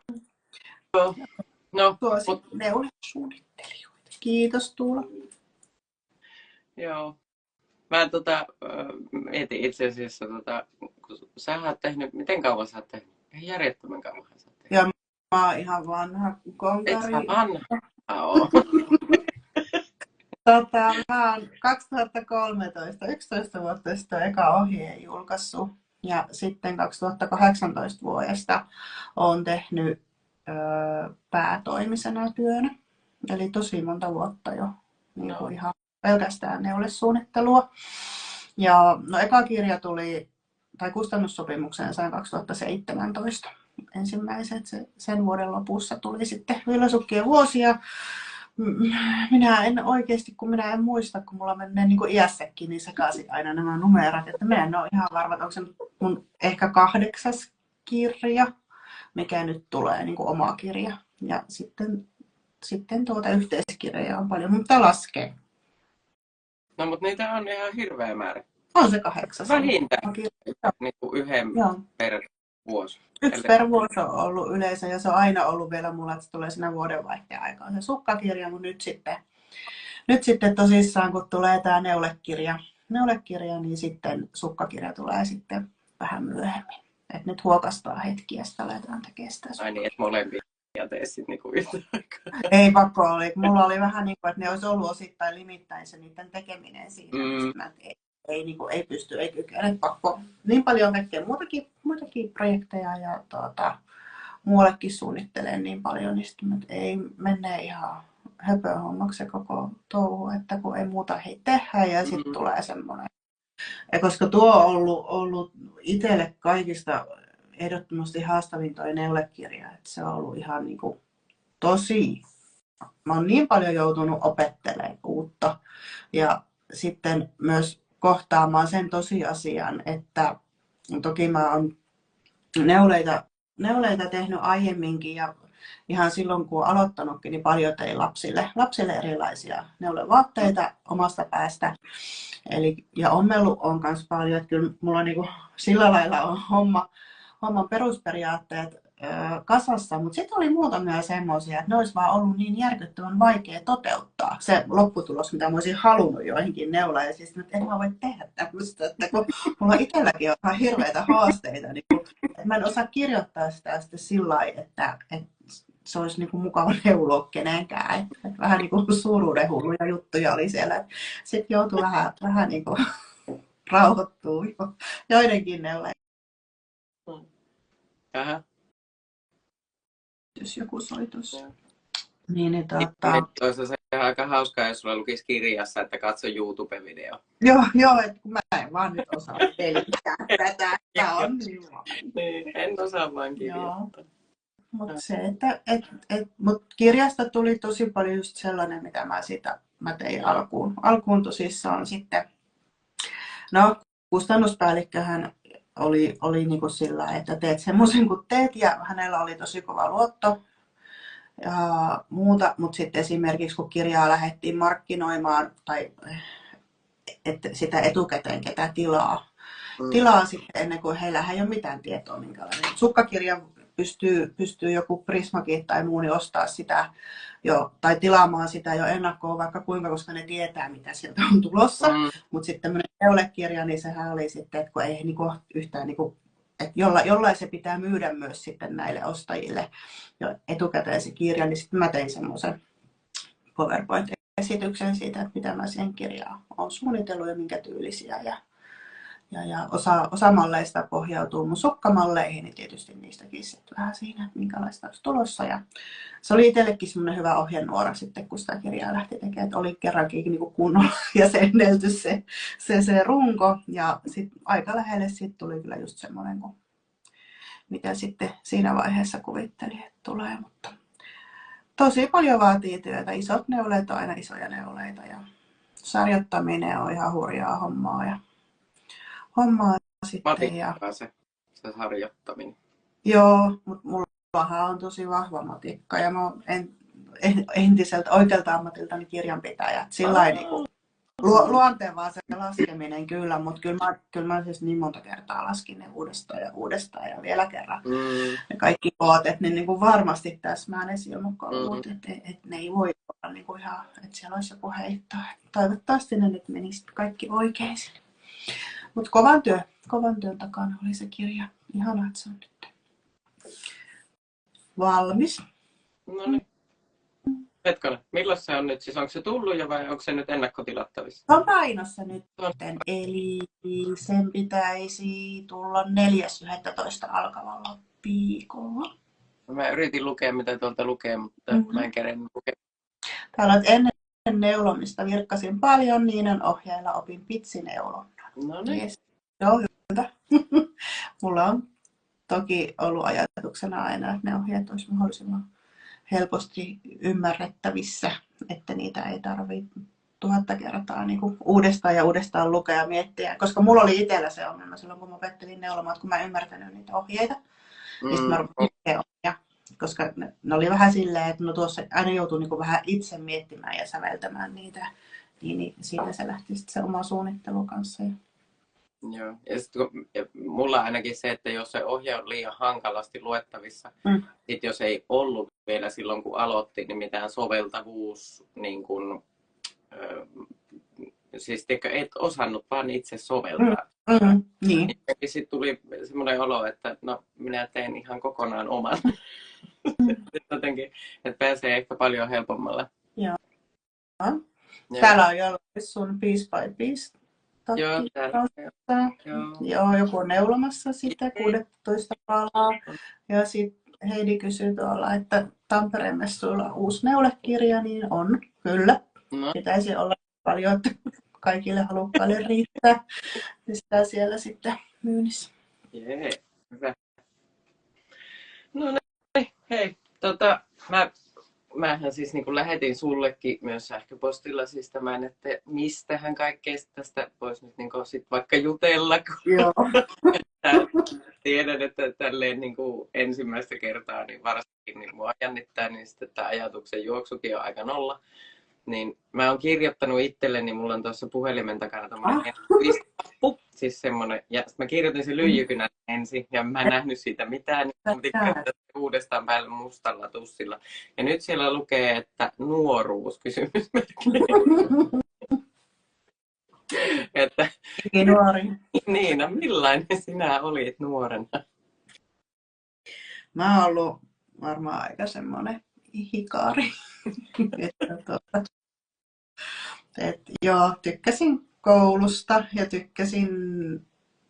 No, Suosi neulesuunnittelijoita. Kiitos Tuula. joo. Mä mietin itse asiassa, kun sä oot tehnyt, miten kauan sä oot tehnyt? Ei järjettömän kauan sä oot tehnyt. Ja mä oon ihan vanha Et konkari. sä vanha oo. Mä oon 2013, 11 vuotta sitten eka ohjeen julkaissut. Ja sitten 2018 vuodesta oon tehnyt päätoimisena työnä. Eli tosi monta vuotta jo. Niin kuin ihan pelkästään neulesuunnittelua. Ja no eka kirja tuli, tai kustannussopimuksen sain 2017 ensimmäiset. Sen vuoden lopussa tuli sitten Villasukkien vuosia. Minä en oikeasti, kun minä en muista, kun mulla menee niin kuin iässäkin, niin sekaisin aina nämä numerot. Että minä en ole ihan varma, että onko se mun ehkä 8. kirja, mikä nyt tulee, niin kuin oma kirja. Ja sitten yhteiskirjoja on paljon, mutta laskee. No, mutta niitä on ihan hirveä määrä. On se 8. Vähintään niin kuin yhden per vuosi. Yksi per vuosi on ollut yleensä ja se on aina ollut vielä mulla, että se tulee siinä vuodenvaihteen aikaan se sukkakirja, mutta nyt sitten tosissaan kun tulee tämä neulekirja, niin sitten sukkakirja tulee sitten vähän myöhemmin. Et nyt huokastaa hetki ja sitten aletaan tekemään sitä. Ai niin, että molempia tee sitten niinku yhtä aikaa. Ei pakko oli. Mulla oli vähän niin kuin, että ne olisi ollut osittain limittäin se niiden tekeminen siinä. Ei pysty, ei kykene, pakko. Niin paljon kaikkea muitakin projekteja ja muuallekin suunnittelen niin paljon, niin sitten ei mene ihan höpöhommaksi se koko touhu, että kun ei muuta tehdä ja sitten tulee semmoinen. Ja koska tuo on ollut itselle kaikista ehdottomasti haastavin toi neulekirja, että se on ollut ihan niin kuin tosi. Mä oon niin paljon joutunut opettelemaan uutta ja sitten myös kohtaamaan sen tosiasian, että toki mä oon neuleita tehnyt aiemminkin ja ihan silloin kun olen aloittanutkin, niin paljon tein lapsille erilaisia neulevaatteita omasta päästä. Ja ommellut on myös paljon, että kyllä mulla on niinku, sillä lailla on homman perusperiaatteet kasassa, mutta sitten oli muutamia semmoisia, että ne olisi vaan ollut niin järkyttävän vaikea toteuttaa se lopputulos, mitä mä olisin halunnut joihinkin neulaan. Ja siis, että en mä voi tehdä tämmöistä, että kun mulla itselläkin on ihan hirveitä haasteita, niin että mä en osaa kirjoittaa sitä sitten sillä lailla, että se olisi niin kuin mukava neuloa kenenkään. Että vähän niin kuin suuruudenhulluja juttuja oli siellä. Sitten joutui vähän niin kuin rauhoittua joidenkin neuleen. Jos joku soi tuossa. Niin, Toisaalta se on aika hauskaa, jos sulla lukisi kirjassa, että katso YouTube-video. Joo, että kun mä en vaan nyt osaa pelittää tätä. Tämä on niin, en osaa vaan kirjoittaa. Mutta se, mut kirjasta tuli tosi paljon just sellainen, mitä mä tein alkuun tosissaan sitten. No, kustannuspäällikköhän oli niinku sillä, että teet semmoisen kuin teet ja hänellä oli tosi kova luotto ja muuta, mutta sitten esimerkiksi kun kirjaa lähdettiin markkinoimaan tai että sitä etukäteen ketä tilaa sitten ennen kuin heillä ei ole mitään tietoa minkälainen sukkakirja pystyy joku Prismakin tai muu niin ostaa sitä jo, tai tilaamaan sitä jo ennakkoon vaikka kuinka, koska ne tietää mitä sieltä on tulossa. Mutta sitten tämmöinen neulekirja, niin sehän oli sitten, että kun ei niinku yhtään, niinku, että jollain se pitää myydä myös sitten näille ostajille jo etukäteen se kirja, niin sitten mä tein semmoisen PowerPoint-esityksen siitä, että mitä mä siihen kirjaan olen suunnitellut ja minkä tyylisiä. Ja osa malleista pohjautuu mun sukkamalleihin, niin tietysti niistäkin sitten vähän siinä, että minkälaista olisi tulossa. Ja se oli itsellekin semmoinen hyvä ohjenuora sitten, kun sitä kirjaa lähti tekemään, että oli kerrankin niin kuin kunnolla jäsennelty se runko. Ja sitten aika lähelle sitten tuli kyllä just semmoinen, mitä sitten siinä vaiheessa kuvittelin, että tulee. Mutta tosi paljon vaatii työtä. Isot neuleet on aina isoja neuleita ja sarjottaminen on ihan hurjaa hommaa. Ja hommaa sitten. Ja, Matikkaa se harjoittaminen. joo, mutta mullahan on tosi vahva matikka ja mä oon entiseltä oikealta ammatiltani kirjanpitäjä. Sillä lailla niin luontevaa se laskeminen kyllä, mutta kyllä mä siis niin monta kertaa laskin ne uudestaan ja vielä kerran. Ja kaikki kootet, niin kuin varmasti täsmään ne silmukoluvut, että ne ei voi olla niin kuin ihan, että siellä olisi joku heitto. Toivottavasti ne nyt menisi kaikki oikein. Mutta kovan työn takana oli se kirja. Ihanaa, että se on nyt valmis. No niin. Hetkinen, milloin se on nyt? Siis onko se tullut jo vai onko se nyt ennakkotilattavissa? Se on painossa nyt, eli sen pitäisi tulla 4.11. alkavalla viikolla. Mä yritin lukea, mitä tuolta lukee, mutta mä en kerennyt lukea. Täällä on ennen neulomista virkkasin paljon, Niinan ohjeilla opin pitsineulonnan. No niin. Yes. Joo, hyvä. Mulla on toki ollut ajatuksena aina, että ne ohjeet olisi mahdollisimman helposti ymmärrettävissä, että niitä ei tarvitse 1000 kertaa niin kuin uudestaan ja uudestaan lukea ja miettiä. Koska mulla oli itsellä se ongelma silloin, kun mä opettelin neulomaan, että kun mä en ymmärtänyt niitä ohjeita, niin sitten mä rupesin ohjaa. Koska ne oli vähän silleen, että no tuossa aina joutuu niin kuin vähän itse miettimään ja säveltämään niitä, niin siinä se lähti sitten se oma suunnittelu kanssa. Joo, ja sitten mulla ainakin se, että jos se ohje on liian hankalasti luettavissa, sit jos ei ollut vielä silloin kun aloitti, niin mitään soveltavuus, niin kun, siis et osannut vaan itse soveltaa. Niin. Sitten tuli semmoinen olo, että no minä teen ihan kokonaan oman. Jotenkin, että pääsee ehkä paljon helpommalla. Joo. Täällä on jo sun piece by piece. Joo, joku on neulomassa sitä 16 palaa. Ja sitten Heidi kysyy tuolla, että Tampereen messuilla on uusi neulekirja, niin on, kyllä. No. Pitäisi olla paljon, että kaikille halukkaille riittää. Sitä siellä sitten myynnissä. Jee, hyvä. No niin, hei, mähän siis niin lähetin sullekin myös sähköpostilla siis tämän, että mistähän kaikkea tästä voisi nyt niin sit vaikka jutella. Joo. Tiedän, että tälleen niin ensimmäistä kertaa niin varsinkin niin mua jännittää, niin sitten tämä ajatuksen juoksukin on aika nolla. Niin mä oon kirjoittanut itselleni, mulla on tuossa puhelimen takana tommoinen listappu, siis semmonen, ja mä kirjoitin sen lyijykynän ensin, ja mä en nähnyt siitä mitään, niin mä uudestaan päälle mustalla tussilla. Ja nyt siellä lukee, että nuoruus, kysymysmerkki. Että, nuori. Niina, millainen sinä olit nuorena? Mä oon ollut varmaan aika semmoinen hikaari. Joo, tykkäsin koulusta ja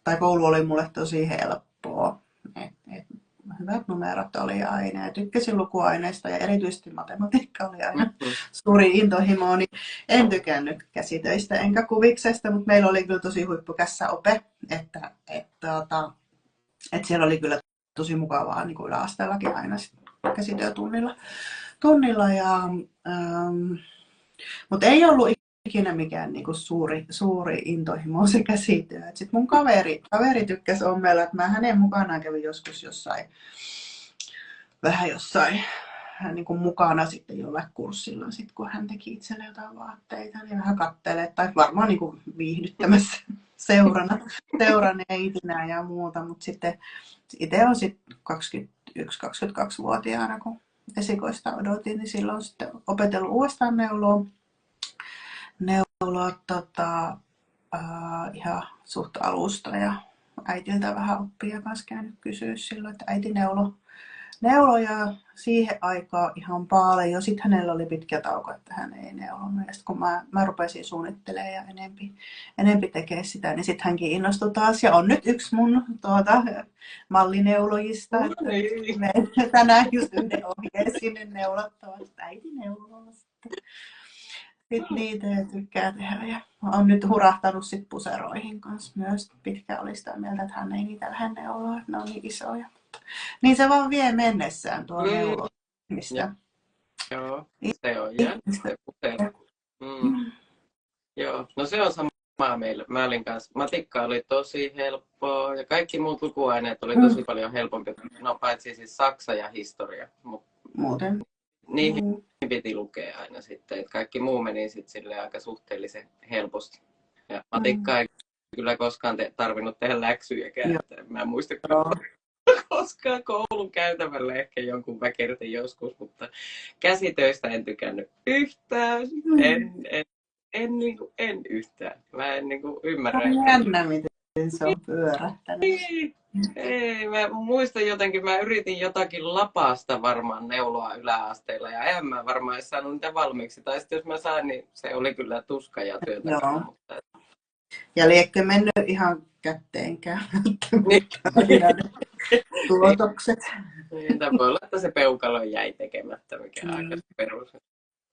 tai koulu oli mulle tosi helppoa. Hyvät numerot oli aina ja tykkäsin lukuaineista ja erityisesti matematiikka oli aina suuri intohimo. Niin en tykännyt käsitöistä enkä kuviksesta, mutta meillä oli kyllä tosi huippukässä ope, että siellä oli kyllä tosi mukavaa niin kuin yläasteellakin aina käsityötunnilla. Mutta ei ollut ikinä mikään niinku suuri intohimo se käsityö. Sitten mun kaveri tykkäsi ommella, että mä hänen mukanaan kävin joskus jossain niin kuin mukana sitten jollain kurssilla, sit kun hän teki itselle jotain vaatteita, niin vähän kattelee, tai varmaan niin kuin viihdyttämässä seuraneidinä ja muuta, mutta sitten itse on sitten 21-22-vuotiaana, kun esikoista odotin, niin silloin sitten opetellut uudestaan neuloa ihan suht alusta ja äitiltä vähän oppia kanssa käynyt kysyä silloin, että äiti neulo ja siihen aikaan ihan paljon. Sitten hänellä oli pitkä tauko, että hän ei neulonut. Ja sitten kun mä rupesin suunnittelemaan ja enempi tekee sitä, niin sitten hänkin innostui taas. Ja on nyt yksi mun mallineulojista. Me tänään just yhden ohjeen sinne neulottavat. Äiti neuloo sitten. Sitten niitä tykkää tehdä ja on nyt hurahtanut sit puseroihin kanssa myös. Pitkä oli sitä mieltä, että hän ei niitä lähde neuloa, että ne on niin isoja. Niin se vaan vie mennessään tuo neuloimista. Joo, se on jännä se pusero. Joo, no se on sama Mä olin kanssa, matikka oli tosi helppoa ja kaikki muut lukuaineet oli tosi paljon helpompi. No paitsi siis saksa ja historia, mutta Muuten. niihin piti lukea aina sitten. Että kaikki muu meni sitten silleen aika suhteellisen helposti. Ja matikka ei kyllä koskaan tarvinnut tehdä läksyjäkään. Mä en muista koskaan koulun käytävällä ehkä jonkun väkertin joskus, mutta käsitöistä en tykännyt yhtään. En yhtään. Mä en ymmärrä. On jännä, miten se on pyörähtänyt. Ei, mä muistan jotenkin, mä yritin jotakin lapasta varmaan neuloa yläasteella ja en mä varmaan edes saanut niitä valmiiksi. Tai sitten jos mä sain, niin se oli kyllä tuska ja työtä. Mutta... Ja liekkö mennyt ihan kätteenkään. Tuotokset. Niin, voi olla, että se peukalo jäi tekemättä, mikä on aika perus.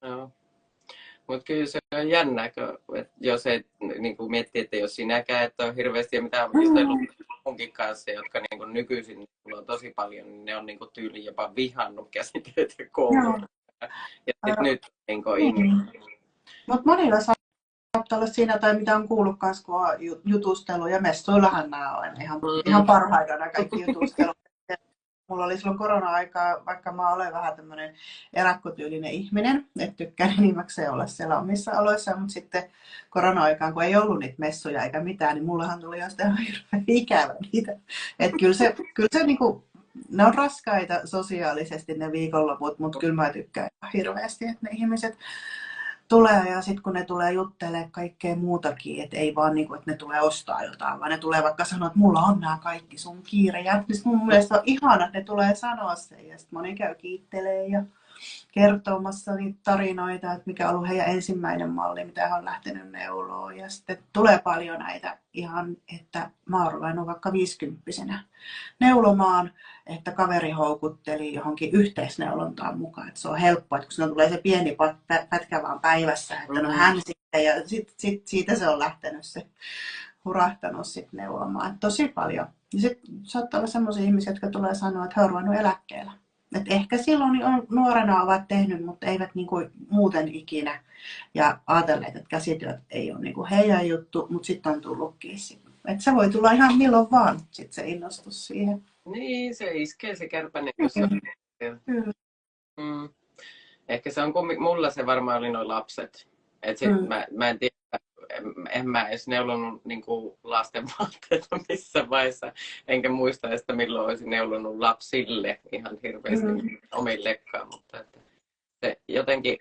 No. Mutta kyllä se on jännä, jos ei niin miettii, että jos sinäkään et ole hirveästi ja mitään jutellut munkin kanssa, jotka niin nykyisin on tosi paljon, niin ne on niin tyyliin jopa vihannut käsitteet ja koulun. Ja nyt Mutta monilla saattaa olla siinä, tai mitä on kuullut kanssa, kun on jutustelu, ja messuillahan nämä on ihan parhaita nämä kaikki jutustelut. Mulla oli silloin korona-aikaa, vaikka mä olen vähän tämmöinen erakkotyylinen ihminen, että tykkään enimmäkseen olla siellä omissa oloissa, mutta sitten korona-aikaan, kun ei ollut niitä messuja eikä mitään, niin mullahan tuli jostain hirveän ikävä niitä. Että kyllä se niinku, ne on raskaita sosiaalisesti ne viikonloput, mutta kyllä mä tykkään hirveästi, että ne ihmiset tulee ja sitten kun ne tulee juttelemaan kaikkea muutakin, että ei vaan niinku, että ne tulee ostaa jotain, vaan ne tulee vaikka sanoa, että mulla on nämä kaikki, sun kiire. Ja mun mielestä on ihana, että ne tulee sanoa sen ja sitten moni käy kiittelee ja kertomassa niitä tarinoita, että mikä on ollut heidän ensimmäinen malli, mitä he on lähtenyt neuloon. Ja sitten tulee paljon näitä ihan, että mä oon ruvennut vaikka 50-vuotiaana neulomaan, että kaveri houkutteli johonkin yhteisneulontaan mukaan. Että se on helppoa, että kun siinä tulee se pieni pätkä vaan päivässä, että no hän sitten, ja sit siitä se on lähtenyt se hurahtanut sitten neulomaan. Että tosi paljon. Ja sitten saattaa olla sellaisia ihmisiä, jotka tulee sanoa, että he on ruvennut eläkkeellä. Et ehkä silloin on, nuorena ovat tehnyt, mutta eivät niinku muuten ikinä. Ja ajatelleet, että käsityöt ei ole niinku heidän juttu, mutta sitten on tullutkin. Et se voi tulla ihan milloin vaan sit se innostus siihen. Niin, se iskee se kärpänen, jos on. Ehkä se on, mulla se varmaan oli noin lapset. Et sit mä en tiedä, en mä edes neulonut niinku lasten vaatteita missä vaiheessa. Enkä muista, että milloin olisin neulonut lapsille ihan hirveästi omillekaan. Mutta että se jotenkin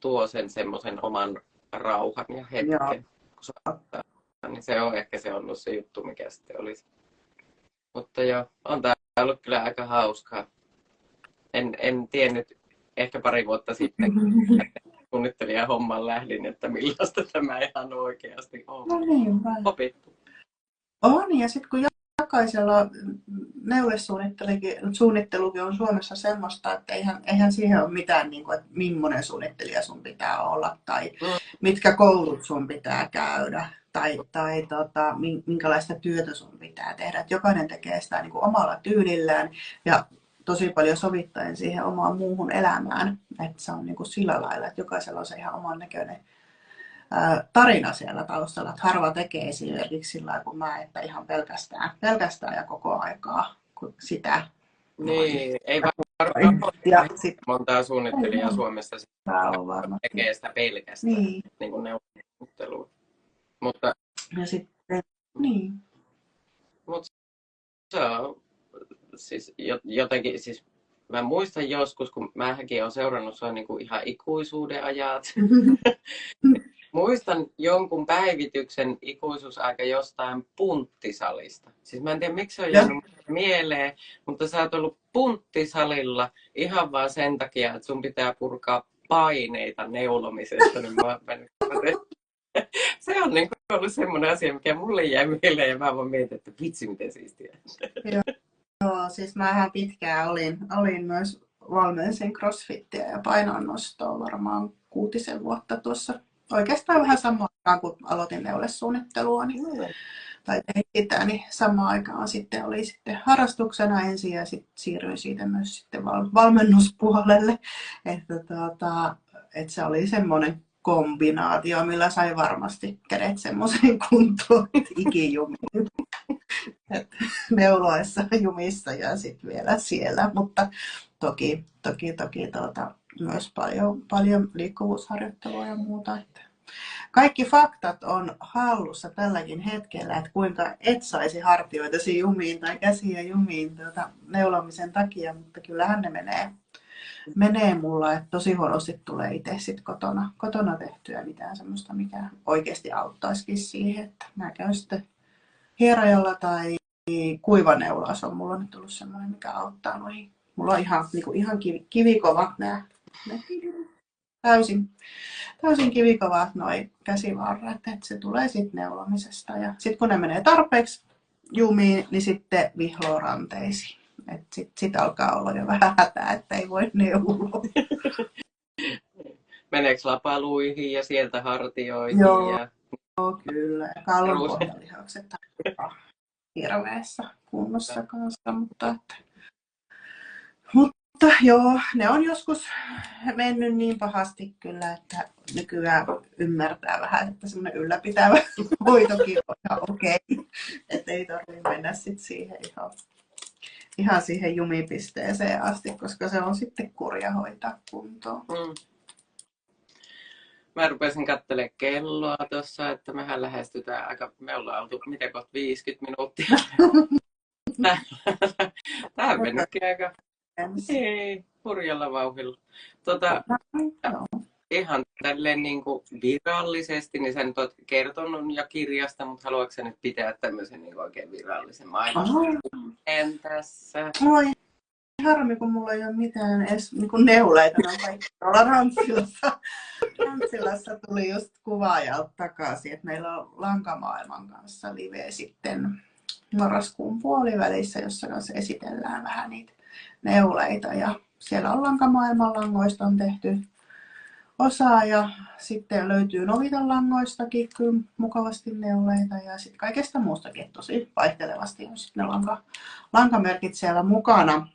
tuo sen semmoisen oman rauhan ja hetken. Kun se ottaa, niin se on ehkä se ollut se juttu, mikä sitten olisi. Mutta joo, on tää ollut kyllä aika hauskaa. En tiennyt ehkä pari vuotta sitten, suunnittelijan homman lähdin, että millaista tämä ihan oikeasti on. No niin, opittu. On, ja sitten kun jokaisella neulesuunnittelukin on Suomessa semmoista, että eihän siihen ole mitään, niin kuin, että millainen suunnittelija sun pitää olla, tai mitkä koulut sun pitää käydä, tai minkälaista työtä sun pitää tehdä. Että jokainen tekee sitä niin kuin omalla tyylillään, ja tosi paljon sovittaen siihen omaan muuhun elämään. Että se on niin kuin sillä lailla, että jokaisella on se ihan oman näköinen tarina siellä taustalla. Että harva tekee esimerkiksi sillä lailla kuin mä, että ihan pelkästään ja koko aikaa sitä. Niin, ei varmaan montaa suunnittelijaa Suomessa tekee sitä pelkästään niin kuin neuvottelua. Mutta ja sitten, niin. Mutta se on siis jotenkin, siis mä muistan joskus, kun mäkin olen seurannut sua niin kuin ihan ikuisuuden ajat. Muistan jonkun päivityksen ikuisuusaika jostain punttisalista. Siis mä en tiedä, miksi se on jäänyt mieleen, mutta sä oot ollut punttisalilla ihan vaan sen takia, että sun pitää purkaa paineita neulomisesta. Niin se on niin kuin ollut semmoinen asia, mikä mulle jää mieleen ja mä vaan mietin, että vitsi miten siistiä. Joo, siis mähän pitkään olin myös valmensin crossfittiä ja painonnostoa varmaan 6 vuotta tuossa. Oikeastaan vähän samaan aikaan, kun aloitin neulesuunnittelua, tai tein sitä, niin samaan aikaan sitten oli sitten harrastuksena ensin ja sitten siirryin siitä myös sitten valmennuspuolelle. Että se oli semmoinen kombinaatio, millä sai varmasti kädet semmoiseen kuntoon, että ikijumiin. Neuloessa jumissa ja sitten vielä siellä, mutta toki myös paljon liikkuvuusharjoittelua ja muuta. Että kaikki faktat on hallussa tälläkin hetkellä, että kuinka et saisi hartioitasi jumiin tai käsiä jumiin neulomisen takia, mutta kyllähän ne menee mulla, että tosi huonosti tulee itse sit kotona tehtyä mitään semmoista, mikä oikeasti auttaisikin siihen, että mä käyn sitten hierajalla tai kuivaneulaus on mulla nyt tullut semmoinen, mikä auttaa noihin. Mulla on ihan kivikovat nämä täysin kivikovat noi käsivarret, että se tulee sitten neulomisesta. Ja sitten kun ne menee tarpeeksi jumiin, niin sitten vihloo ranteisiin. Sit alkaa olla jo vähän hätää, että ei voi neuloa. Meneekö lapaluihin ja sieltä hartioihin? Joo, ja... kyllä. Kallon pohjalihakset on hirveässä kunnossa kanssa, mutta joo, ne on joskus mennyt niin pahasti kyllä, että nykyään ymmärtää vähän, että semmoinen ylläpitävä hoitokin on ihan okei. Että ei tarvitse mennä sit siihen ihan siihen jumipisteeseen asti, koska se on sitten kurja hoitaa kuntoon. Mä rupesin katselemaan kelloa tuossa, että mehän lähestytään me ollaan oltu miten kohta 50 minuuttia. Tää on mennytkin aika hurjalla vauhdilla. Ihan tälleen niin kuin virallisesti, niin sä nyt oot kertonut ja kirjasta, mutta haluatko sä nyt pitää tämmöisen niin oikein virallisen mainoksen tässä? Moi. Harmi, kun mulla ei ole mitään edes niin neuleita. Ollaan Rantsilassa tuli just kuvaajalta takaisin, että meillä on Lankamaailman kanssa live sitten marraskuun puolivälissä, jossa kanssa esitellään vähän niitä neuleita. Ja siellä on Lankamaailman langoista on tehty osaa ja sitten löytyy Novitan langoistakin kyllä mukavasti neuleita ja sitten kaikesta muustakin tosi vaihtelevasti on sitten ne lankamerkit siellä mukana.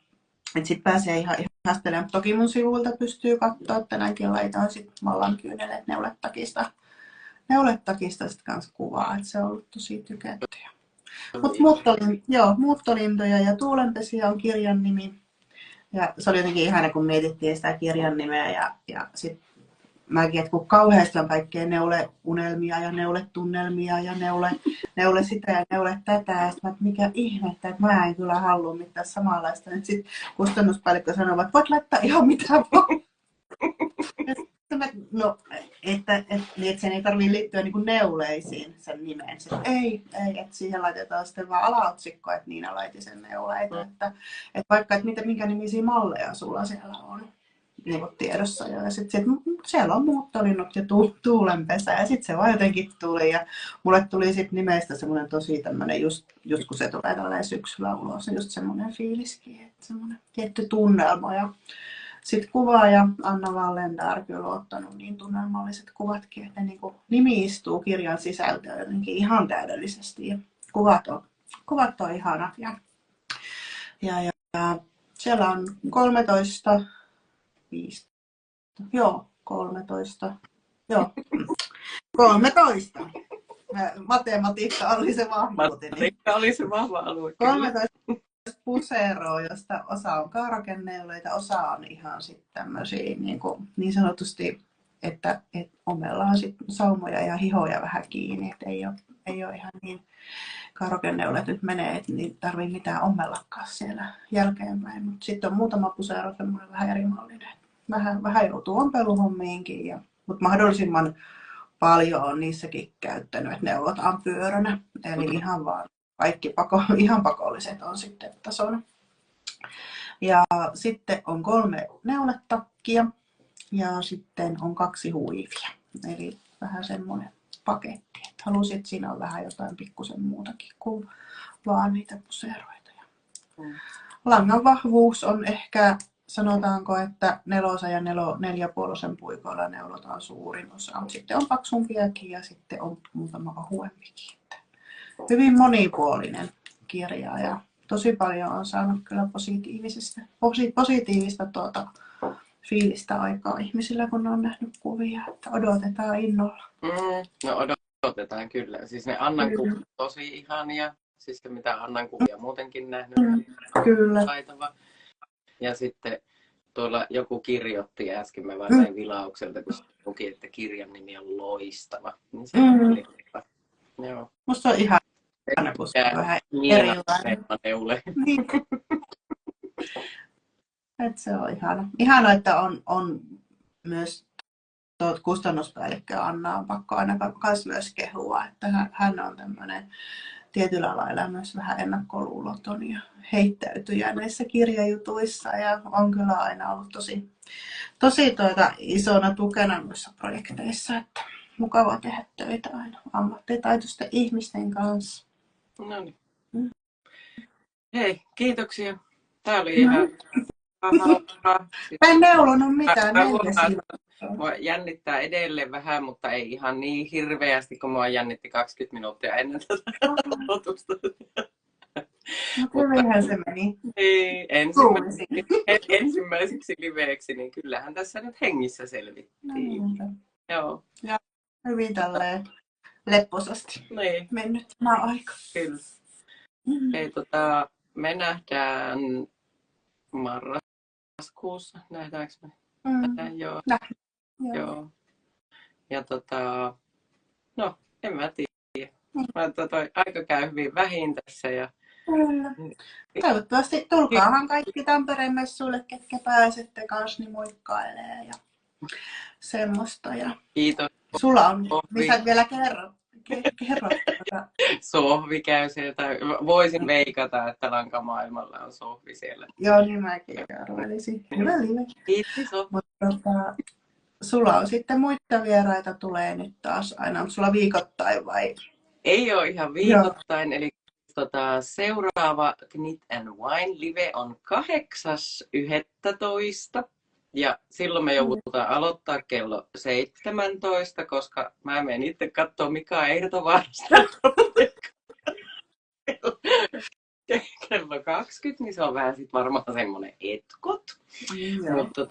Sitten pääsee ihan ihastelemaan. Toki mun sivuilta pystyy katsoa, että näinkin laitoin sitten mallan kyyneleet neuletakista sitten kanssa kuvaa, että se on ollut tosi tykättyä. Mutta muuttolintoja ja tuulenpesiä on kirjan nimi. Ja se oli jotenkin ihana, kun mietittiin sitä kirjan nimeä ja sitten mäkin, että kun kauheasti on kaikkea neuleunelmia ja neuletunnelmia ja neule sitä ja neule tätä, että mikä ihmettä, että mä en kyllä halua mitään samanlaista. Sitten kustannuspäällikkö sanoo, että voit laittaa ihan mitään vaan. No, että sen ei tarvitse liittyä niin kuin neuleisiin sen nimeen. Sitten, ei, että siihen laitetaan sitten vaan alaotsikko, että Niina Laitisen neuleita. Että vaikka, että minkä nimisiä malleja sulla siellä on niin tiedossa. Ja sitten siellä on muuttolinnut ja tuulenpesä ja sitten se vaan jotenkin tuli. Ja mulle tuli sitten nimestä semmoinen tosi tämmöinen, just kun se tulee tälleen syksyllä ulos, niin just semmoinen fiiliskin, että semmoinen tietty tunnelma. Ja sitten kuvaaja Anna Wallendar kyllä on ottanut niin tunnelmalliset kuvatkin, että ne niin nimi istuu kirjan sisältöön jotenkin ihan täydellisesti. Ja kuvat on ihanat. Ja siellä on 13. Matematiikka oli se vahva alue. 13 puseroa, josta osa on kaarokenneuleita, osa on ihan sitten tämmöisiä niin sanotusti, että omellaan sitten saumoja ja hihoja vähän kiinni, että ei ole ihan niin kaarokenneulet nyt menee, että niin tarvii mitään ommellakaan siellä jälkeenpäin, mutta sitten on muutama pusero semmoinen vähän erimallinen. Vähän joutuu ompeluhommiinkin, mutta mahdollisimman paljon on niissäkin käyttänyt, että neulotaan pyöränä, eli ihan vaan kaikki ihan pakolliset on sitten tasona. Ja sitten on 3 neuletakkia ja sitten on 2 huivia, eli vähän semmoinen paketti, että halusit siinä on vähän jotain pikkusen muutakin kuin vaan niitä puseroita. Langan vahvuus on ehkä, sanotaanko, että 4 ja 4,5 puikoilla neulotaan suurin osa. Sitten on paksumpiakin ja sitten on muutama ohuempikin. Hyvin monipuolinen kirja ja tosi paljon on saanut kyllä positiivista fiilistä aikaa ihmisillä, kun on nähnyt kuvia, että odotetaan innolla. No odotetaan kyllä. Siis ne Annan kuvat on tosi ihania. Siis se, mitä Annan kuvia muutenkin nähnyt. Kyllä. Taitava. Ja sitten tuolla joku kirjoitti äsken, mä vaan sain vilaukselta, kun luki, että kirjan nimi on Loistava. Niin se oli hyvä. Joo. Musta on ihan kun se on vähän erilainen. Niin. Et se on ihana. Ihana, että on myös kustannuspäällikkö Anna on pakko aina myös kehua, että hän on tämmöinen tietyllä lailla myös vähän ennakkoluuloton ja heittäytyjä näissä kirjajutuissa ja on kyllä aina ollut tosi isona tukena noissa projekteissa, että mukava tehdä töitä aina ammattitaitoisten ihmisten kanssa. No niin. Hei, kiitoksia. Tää oli ihan Mä en neulonut mitään. Mua jännittää edelleen vähän, mutta ei ihan niin hirveästi, kun mua jännitti 20 minuuttia ennen tätä aloitusta. No hyvinhän se meni. Niin, ensimmäiseksi liveeksi, niin kyllähän tässä nyt hengissä selvittiin. Joo. Ja hyvin tälleen lepposasti mennyt tämä aika. Kyllä. Hei, me nähdään marraskuussa, nähdäänkö me? Joo. Joo. Ja no, en mä tiedä. Aika käy hyvin vähin tässä. Ja toivottavasti tulkaahan kaikki Tampereen messuille, ketkä pääsette kanssa, niin moikkailee ja semmoista. Ja kiitos. Sulla on, lisät vielä kerro. Sohvi käy sieltä. Voisin veikata, että Lankamaailmalla on sohvi siellä. Joo, niin mäkin arvelisin. Hyvä live. Kiitos. Mutta sulla on sitten muita vieraita tulee nyt taas aina. Onko sulla viikoittain vai? Ei ole ihan viikoittain. Eli seuraava Knit and Wine live on 8.11. Ja silloin me joudutaan aloittaa kello 17, koska mä menen itse katsoa Mika Eirtovaarasta kello 20, niin se on vähän sit varmaan semmoinen etkot. Mutta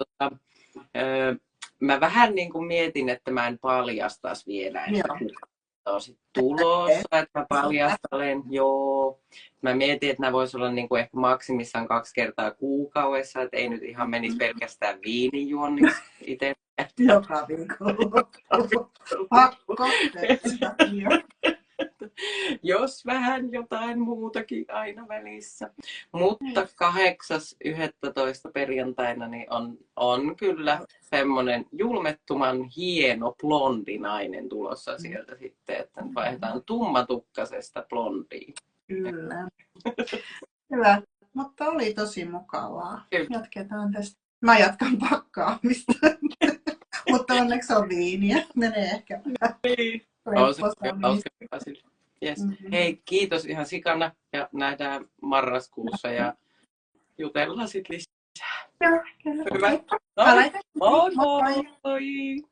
mä vähän niin kuin mietin, että mä en paljastaisi vielä, että kuka on sit tulossa, että mä paljastelen. Joo. Mä mietin, että nämä voisi olla niin kuin ehkä maksimissaan 2 kertaa kuukaudessa, että ei nyt ihan menisi pelkästään viinijuonniksi itse. Joka viikolla. Pakko. Jos vähän jotain muutakin aina välissä. Mutta 8.11. perjantaina niin on kyllä semmoinen julmettuman hieno blondinainen tulossa sieltä sitten, että vaihdetaan tummatukkaisesta blondiin. Kyllä. Hyvä, mutta oli tosi mukavaa. Kyllä. Jatketaan tästä. Mä jatkan pakkaamista, mutta onneksi on viiniä. Menee ehkä Yes. Hei, kiitos ihan sikana ja nähdään marraskuussa ja jutellaan sitten lisää. Joo, hyvä. Moi. Moi.